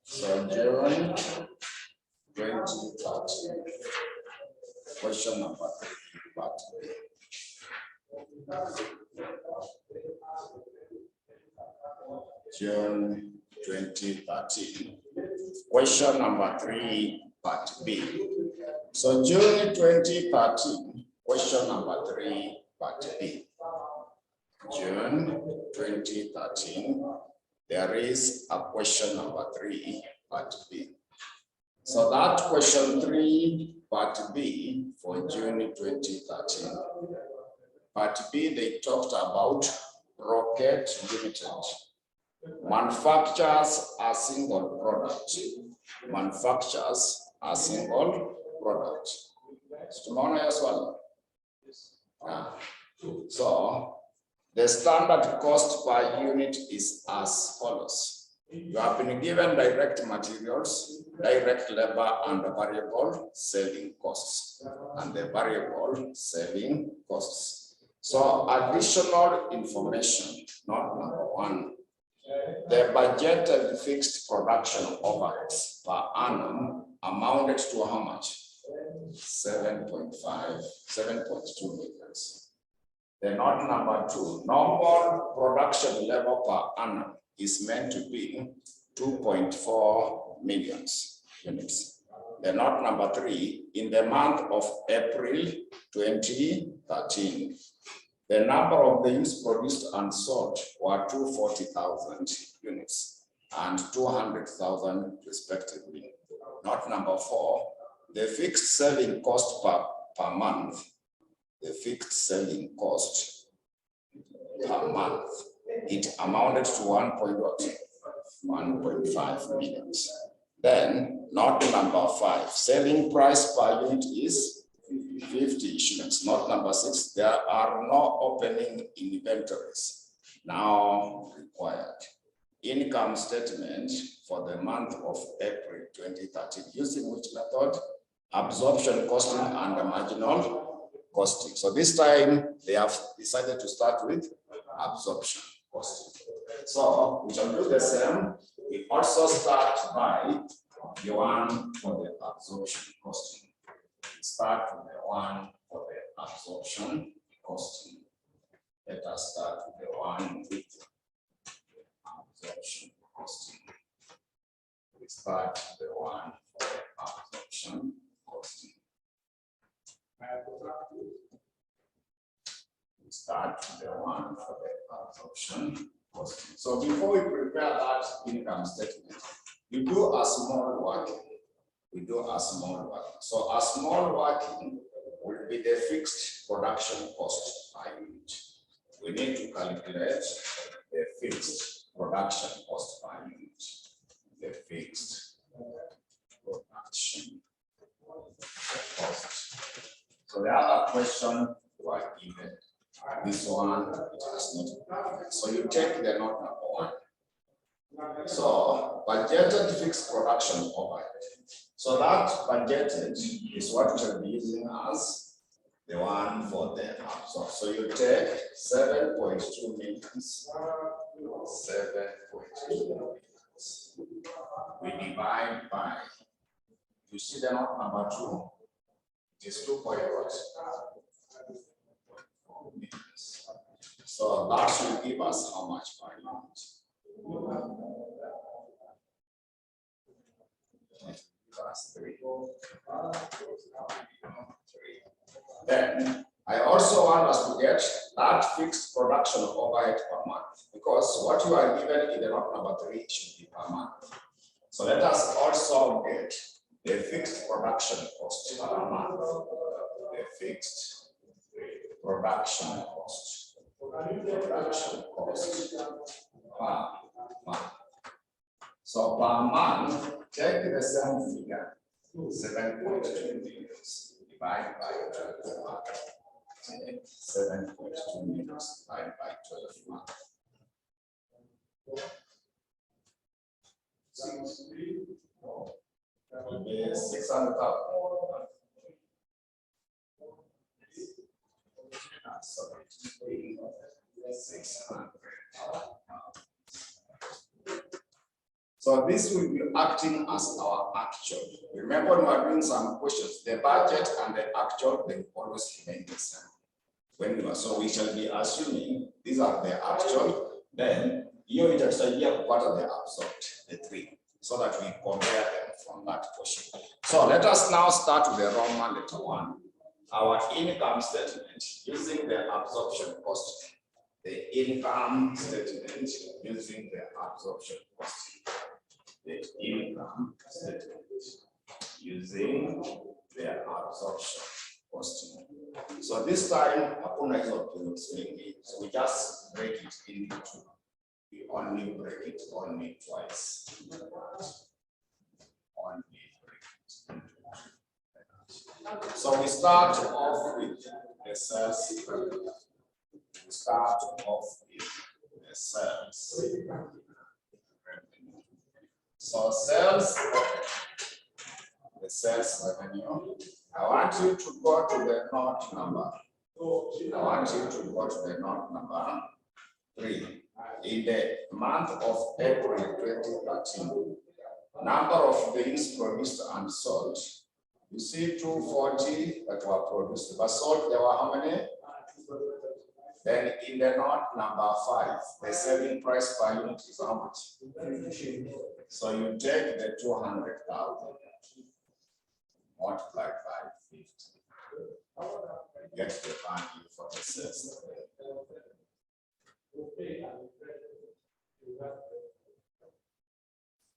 So June 2013, question number 3, part B. June 2013, question number 3, part B. So June 2013, question number 3, part B. June 2013, there is a question number 3, part B. So that question 3, part B for June 2013. Part B, they talked about Rocket Limited. Manufactures a single product. Manufactures a single product. So the standard cost per unit is as follows. You have been given direct materials, direct labor, and variable selling costs, and the variable selling costs. So additional information, not number 1. The budgeted fixed production overheads per annum amounted to how much? 7.2 million. The note number 2, normal production level per annum is meant to be 2.4 million units. The note number 3, in the month of April 2013, the number of the units produced and sold were 240,000 units and 200,000 respectively. Note number 4, the fixed selling cost per month, the fixed selling cost per month, it amounted to 1.5 million. Then note number 5, selling price per unit is 50 shillings. Note number 6, there are no opening inventories now required. Income statement for the month of April 2013, using which method? Absorption costing and marginal costing. So this time they have decided to start with absorption costing. So we shall do the same. We also start by the one for the absorption costing. We start with the one for the absorption costing. Let us start with the one with absorption costing. We start with the one for the absorption costing. We start with the one for the absorption costing. So before we prepare that income statement, we do a small working. We do a small working. So a small working will be the fixed production cost per unit. We need to calculate the fixed production cost per unit. The fixed production cost. So the other question was given. This one, it has not. So you take the note number 1. So budgeted fixed production overhead. So that budgeted is what we shall be using as the one for the absorb. So you take 7.2 million. 7.2 million. We divide by, you see the note number 2? It is 2.4 million. So that will give us how much per unit? plus 3. Then I also want us to get that fixed production overhead per month, because what you are given in the note number 3 should be per month. So let us also get the fixed production cost per month. The fixed production cost. Production cost per month. So per month, take the same figure, 7.2 million. Divide by 12 months. 7.2 million divided by 12 months. 600,000. Sorry, 600,000. So this will be acting as our actual. Remember, when we are doing some questions, the budget and the actual, they always remain the same. So we shall be assuming these are the actual, then you need to say what are the absorbed, the 3, so that we compare them from that question. So let us now start with the Roman letter 1. Our income statement using the absorption cost. The income statement using the absorption cost. The income statement using the absorption cost. So this time, so we just break it into 2. We only break it only twice. Only break it. So we start off with the sales. We start off with the sales. So sales, the sales revenue. I want you to go to the note number. I want you to go to the note number 3. In the month of April 2013, number of beans produced and sold. You see 240 that were produced, but sold there were how many? Then in the note number 5, the selling price per unit is how much? So you take the 200,000, multiply by 50. You get the value for the sales.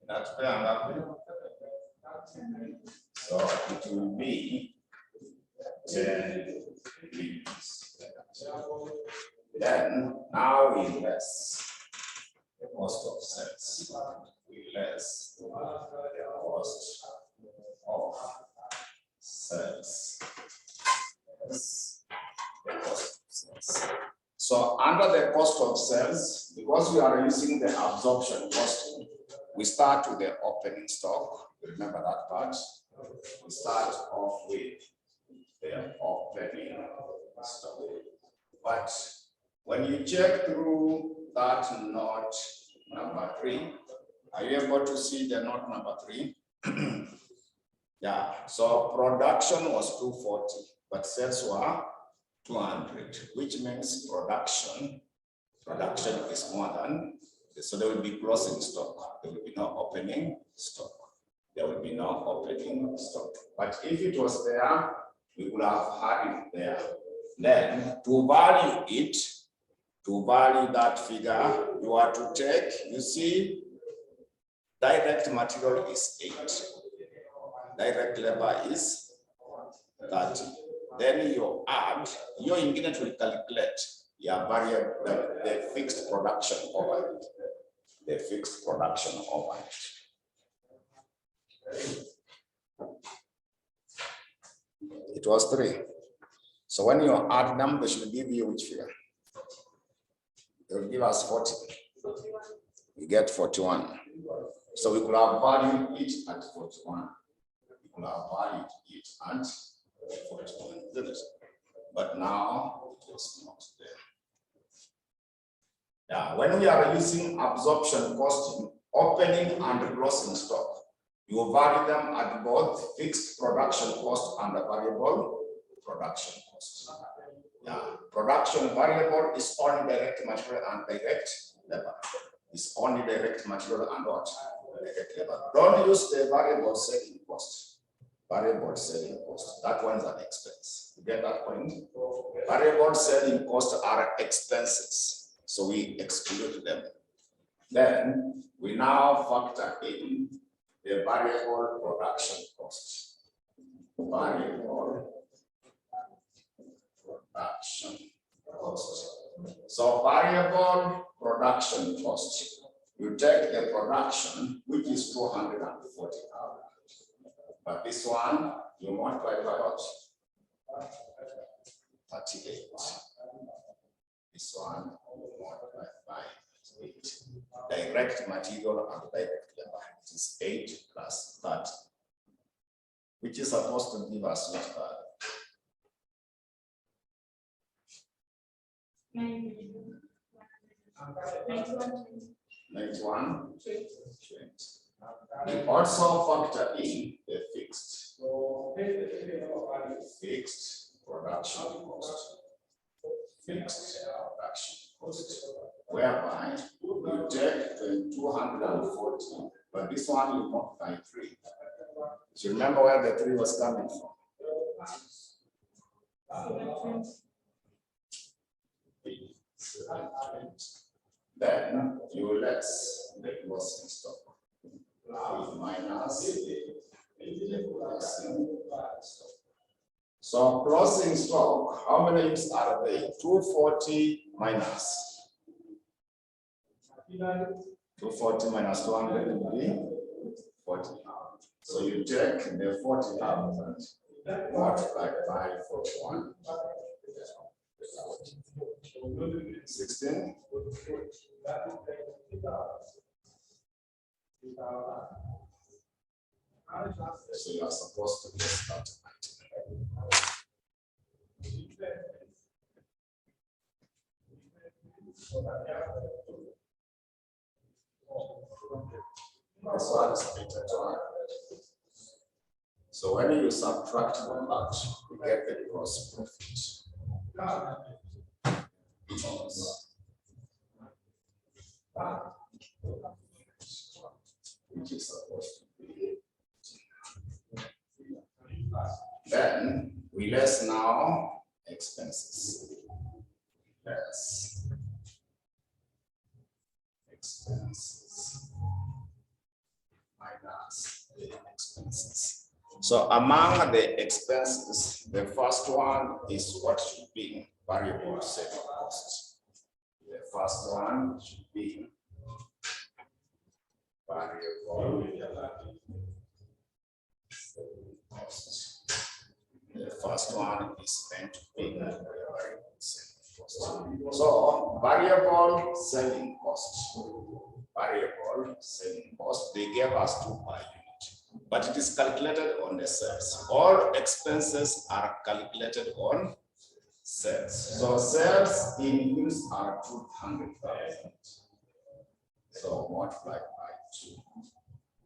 That's fair. So it will be 10 millions. Then now we less the cost of sales. We less the cost of sales. Yes, the cost of sales. So under the cost of sales, because we are using the absorption cost, we start with the opening stock. Remember that part. We start off with the opening stock. But when you check through that note number 3, are you able to see the note number 3? Yeah, so production was 240, but sales were 200, which means production is more than, so there will be closing stock. There will be no opening stock. There will be no opening stock. But if it was there, we would have had it there. Then to value it, to value that figure, you are to take, you see, direct material is 8. Direct labor is 30. Then you add, your ingredient will calculate your variable, the fixed production overhead. The fixed production overhead. It was 3. So when you add them, they should give you which figure? They will give us 40. You get 41. So we could have valued it at 41. We could have valued it at 41. But now it was not there. Yeah, when we are using absorption costing, opening and closing stock, you value them at both fixed production cost and the variable production cost. Yeah, production variable is only direct material and direct labor. It's only direct material and what? Don't use the variable selling cost. Variable selling cost. That one's an expense. You get that point? Variable selling costs are expenses. So we exclude them. Then we now factor in the variable production cost. Variable production cost. So variable production cost. You take the production, which is 240,000. But this one, you multiply by what? 38. This one, multiply by 8. Direct material and direct labor. It is 8 plus 30. Which is supposed to give us which value? 91. 20. We also factor in the fixed production cost. Fixed production cost, whereby you take 240, but this one you multiply 3. So remember where the 3 was coming from. Then you less the closing stock. Minus the closing stock. So closing stock, how many units are they? 240 minus 240 minus 200 will be 40. So you take the 40,000 multiplied by 41. 16. So you are supposed to get that. This one is 8200. So when you subtract from that, you get the gross profit. Which is supposed to be. Then we less now expenses. Less expenses minus the expenses. So among the expenses, the first one is what should be variable selling costs. The first one should be variable costs. The first one is meant to be variable selling cost. So variable selling cost. Variable selling cost, they gave us 2 per unit, but it is calculated on the sales. All expenses are calculated on sales. So sales in use are 200,000. So multiplied by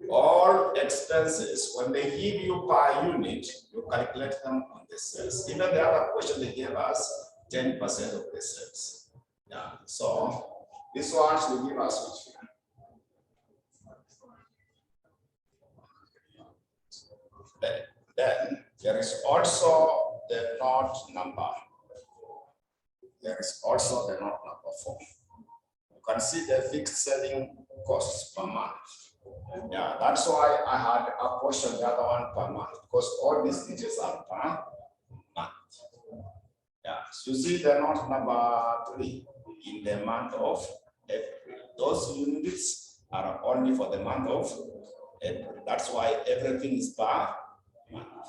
2. All expenses, when they give you per unit, you calculate them on the sales. Even the other question they gave us 10% of the sales. Yeah. So this one should give us which figure? Then there is also the note number. There is also the note number 4. You can see the fixed selling costs per month. Yeah, that's why I had a portion the other one per month, because all these details are per month. Yeah, so you see the note number 3 in the month of April. Those units are only for the month of April. That's why everything is per month.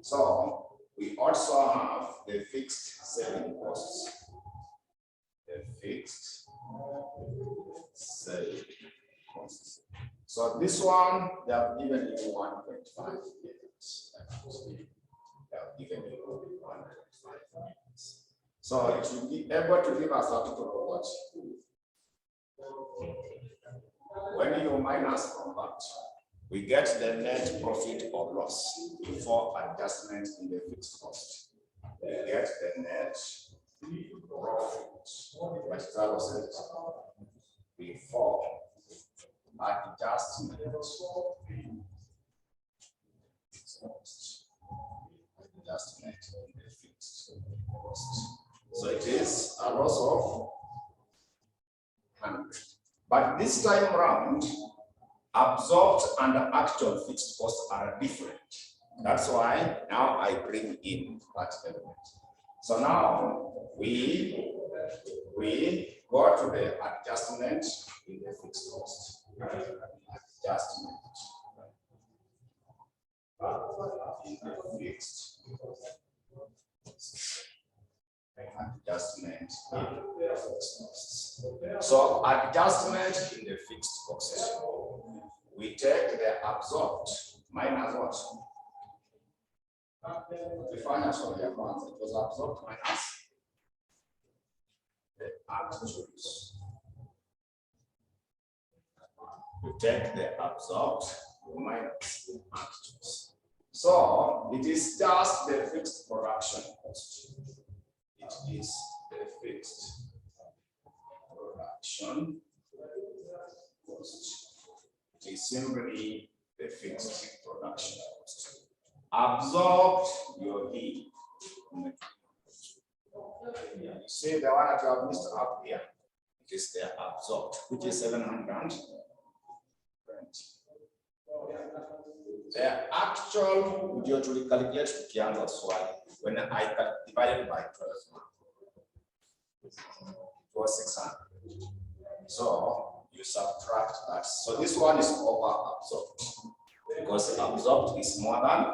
So we also have the fixed selling costs. The fixed selling costs. So this one, they have given you 1.5 units. They have given you 1.5 units. So it should be able to give us a total of what? When you minus from that, we get the net profit or loss before adjustment in the fixed cost. We get the net profit, what is that before adjustment. Adjustment in the fixed cost. So it is a loss of 100. But this time around, absorbed and actual fixed costs are different. That's why now I bring in that element. So now we go to the adjustment in the fixed cost. Adjustment in the fixed adjustment in the fixed costs. So adjustment in the fixed cost. We take the absorbed minus what? The financial year once it was absorbed minus the actuals. We take the absorbed minus the actuals. So it is just the fixed production cost. It is the fixed production cost. It is simply the fixed production cost. Absorbed your heat. You see the one that you have missed up here. It is the absorbed, which is 720. The actual, would you actually calculate to Kianza Swali when I divided by 12 it was 600. So you subtract that. So this one is over absorbed because absorbed is more than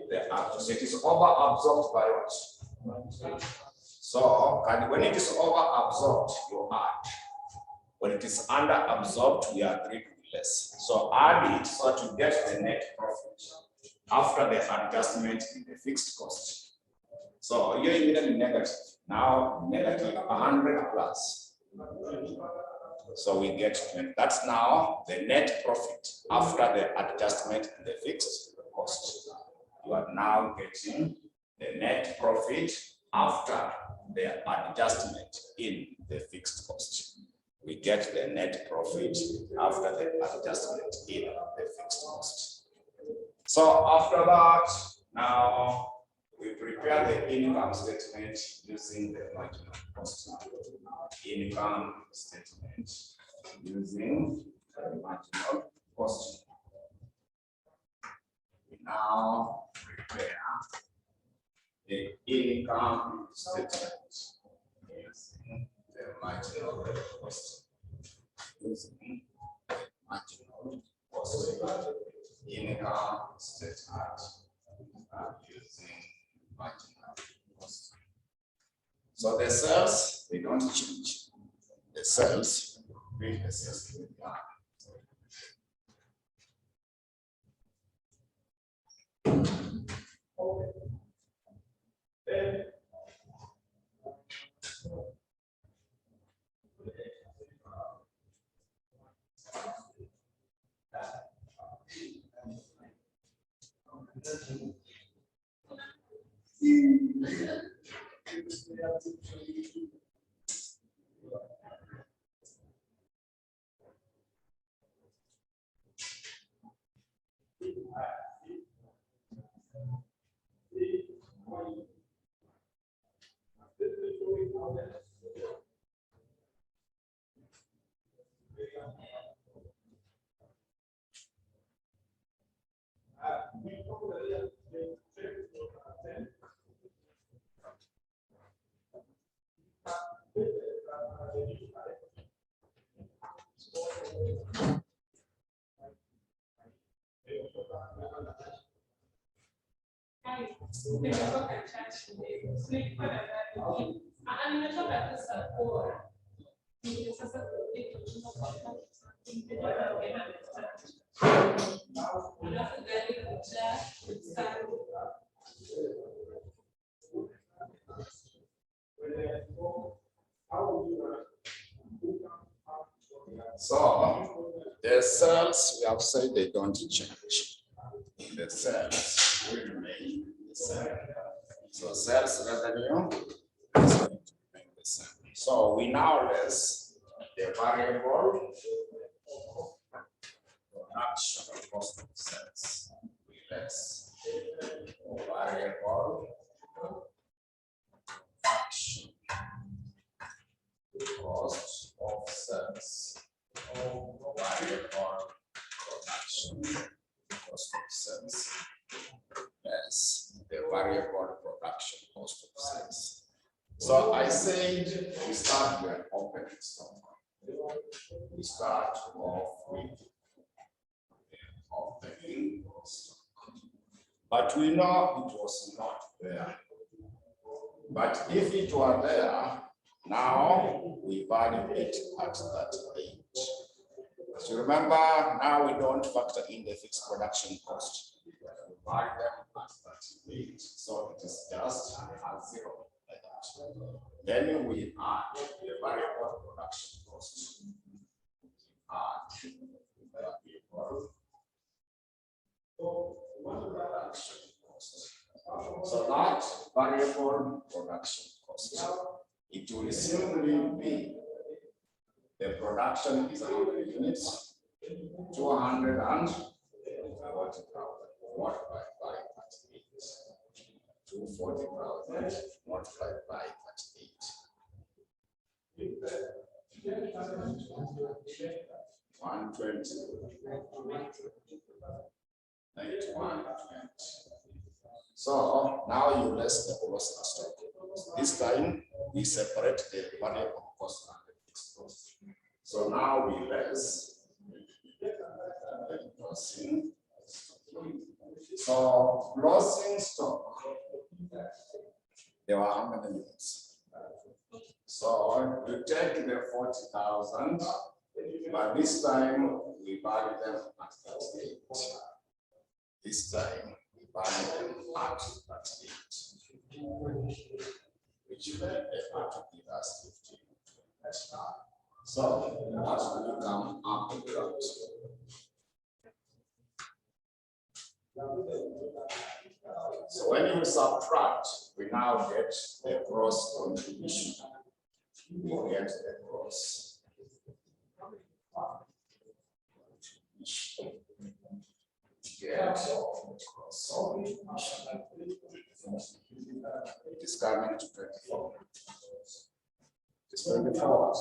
the actual. So it is over absorbed by what? So when it is over absorbed, you add. When it is under absorbed, we agree to be less. So add it so to get the net profit after the adjustment in the fixed cost. So you're immediately negative. Now negative 100 plus. So we get that's now the net profit after the adjustment in the fixed cost. You are now getting the net profit after the adjustment in the fixed cost. We get the net profit after the adjustment in the fixed cost. So after that, now we prepare the income statement using the marginal cost. Income statement using the marginal cost. We now prepare the income statement using the marginal cost. Using marginal cost. Income statement using marginal cost. So the cells, they don't change. The cells, read the cells. So the cells, we have said they don't change. The cells will remain the same. So sales revenue is going to remain the same. So we now list the variable production cost of sales. Less variable production cost of sales. Variable production cost of sales less the variable production cost of sales. So I said we start with opening stock. We start off with opening stock. But we know it was not there. But if it were there, now we value it at that age. So remember, now we don't factor in the fixed production cost. We value them at that age. So it is just a zero like that. Then we add the variable production cost. Add the variable production cost. So that variable production cost, it will simply be the production is 100 units, 240,000 multiplied by 38. 240,000 multiplied by 38. 120. 91. So now you less the closing stock. This time we separate the variable cost and the fixed cost. So now we less the closing stock. So closing stock, there were how many units? So you take the 40,000, but this time we value them at 38. This time we value them at 38, which will be able to give us 15. So what will come up with that? So when you subtract, we now get the gross contribution. We get the gross contribution. It is coming to 24. It is 24.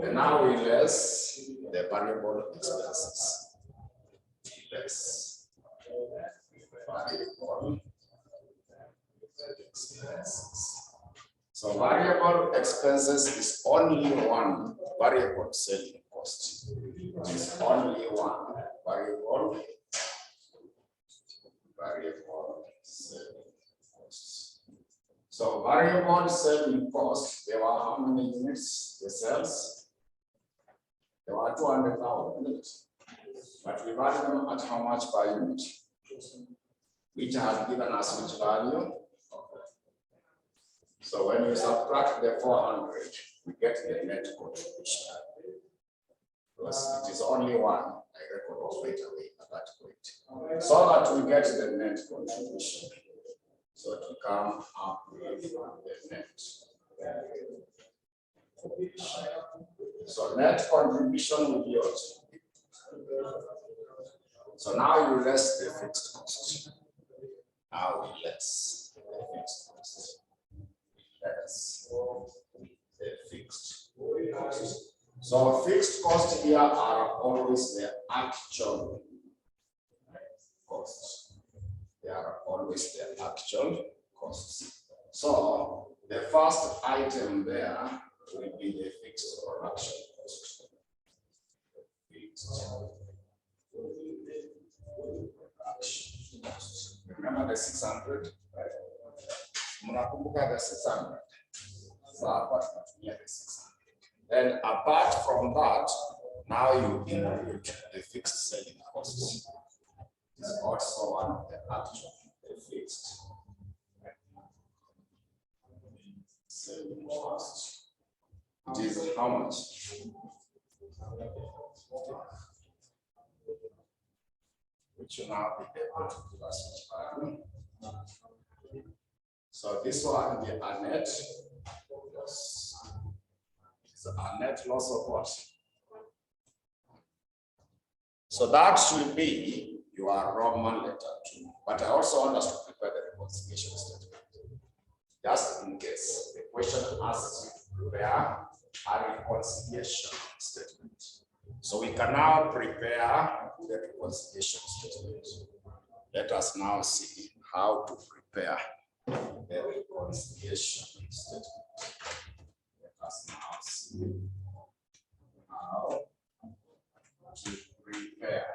And now we less the variable expenses. Less variable expenses. So variable expenses is only one variable selling cost. It is only one variable selling cost. So variable selling cost, there were how many units? The sales? There were 200,000 units. But we value them at how much per unit? Which has given us which value? So when you subtract the 400, we get the net contribution. Because it is only one, I record off right away at that point. So that we get the net contribution. So to come up with the net. So net contribution will be what? So now you less the fixed cost. Now we less the fixed cost. Less the fixed cost. So fixed costs here are always the actual costs. They are always the actual costs. So the first item there will be the fixed production cost. Fixed production cost. Remember the 600? Mnakumbuka the 600. Then apart from that, now you include the fixed selling costs. It's also one of the actual, the fixed selling costs. It is how much? Which will now be able to give us which value. So this one, the net loss. So a net loss of what? So that should be your Roman letter 2. But I also want us to prepare the reconciliation statement. Just in case the question asks you to prepare a reconciliation statement. So we can now prepare the reconciliation statement. Let us now see how to prepare the reconciliation statement. Let us now see how to prepare.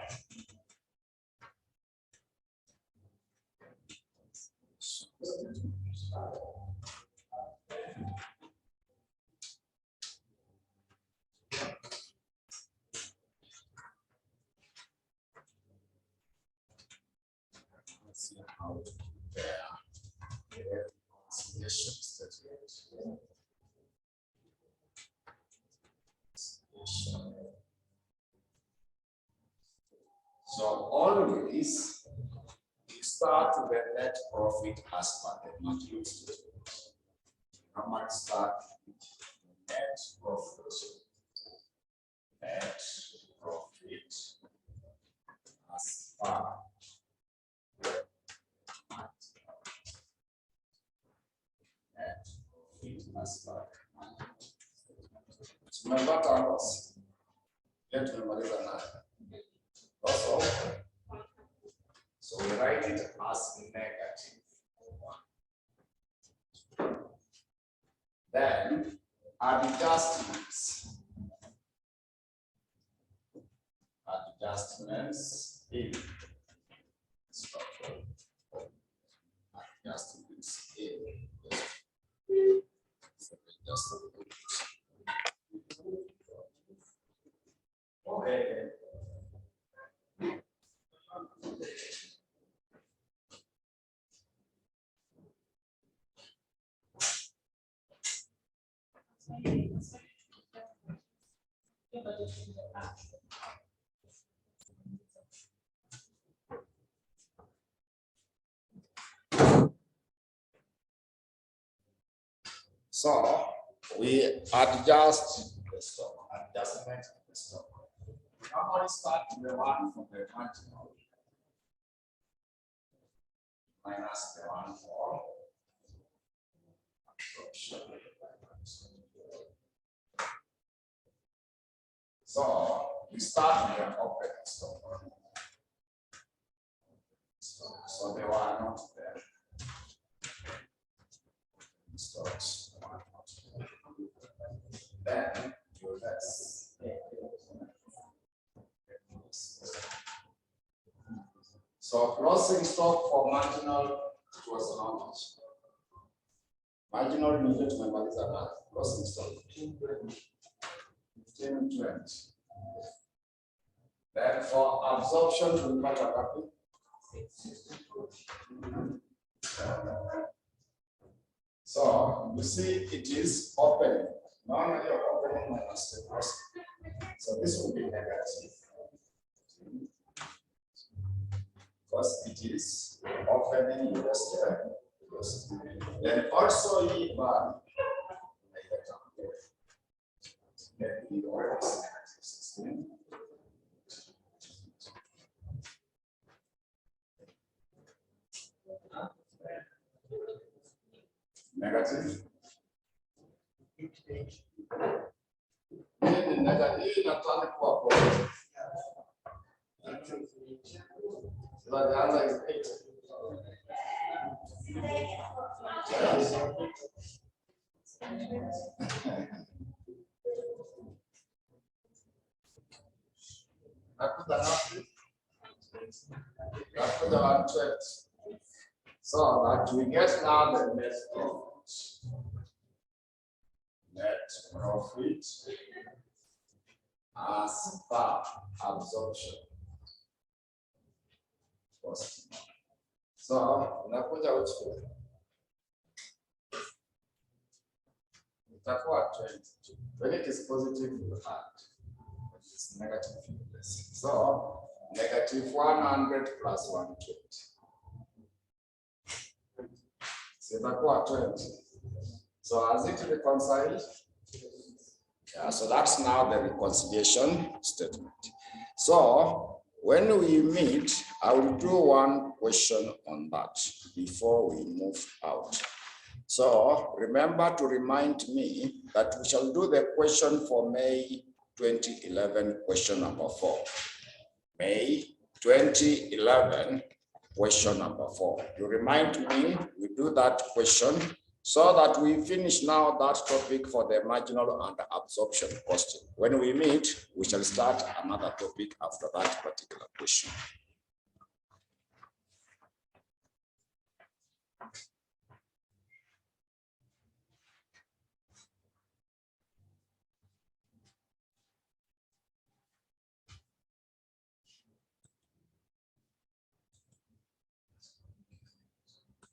Let's see how to prepare the reconciliation statement. So always we start with the net profit as per the material statement. Normally start with the net profit. Net profit as per net profit as per. Tumepata loss. Leo tumemaliza na loss of. So we write it as negative. Then adjustments. Adjustments in stock. Adjustments in. Okay. So we adjust the stock, adjustment of the stock. We normally start with the one from the marginal minus the one for absorption. So we start with the open stock. So they were not there. Stocks were not there. Then you less. So closing stock for marginal, it was how much? Marginal needed to memorize that closing stock. 1520. Then for absorption, we got a copy. So you see it is opening. Normally you're opening minus the closing. So this will be negative. Because it is opening investor. Then also E bar. Then E bar is negative 16. Negative. Negative not for but the answer is 8. So that we get now the net profit. Net profit as per absorption. So unakuja uchukue. Itakuwa 20. When it is positive, you add. When it is negative, you less. So negative 100 plus 120. So itakuwa 20. So as it reconciled? Yeah, so that's now the reconciliation statement. So When we meet, I will do one question on that before we move out. So remember to remind me that we shall do the question for May 2011, question number 4. May 2011, question number 4. You remind me, we do that question so that we finish now that topic for the marginal and absorption question. When we meet, we shall start another topic after that particular question.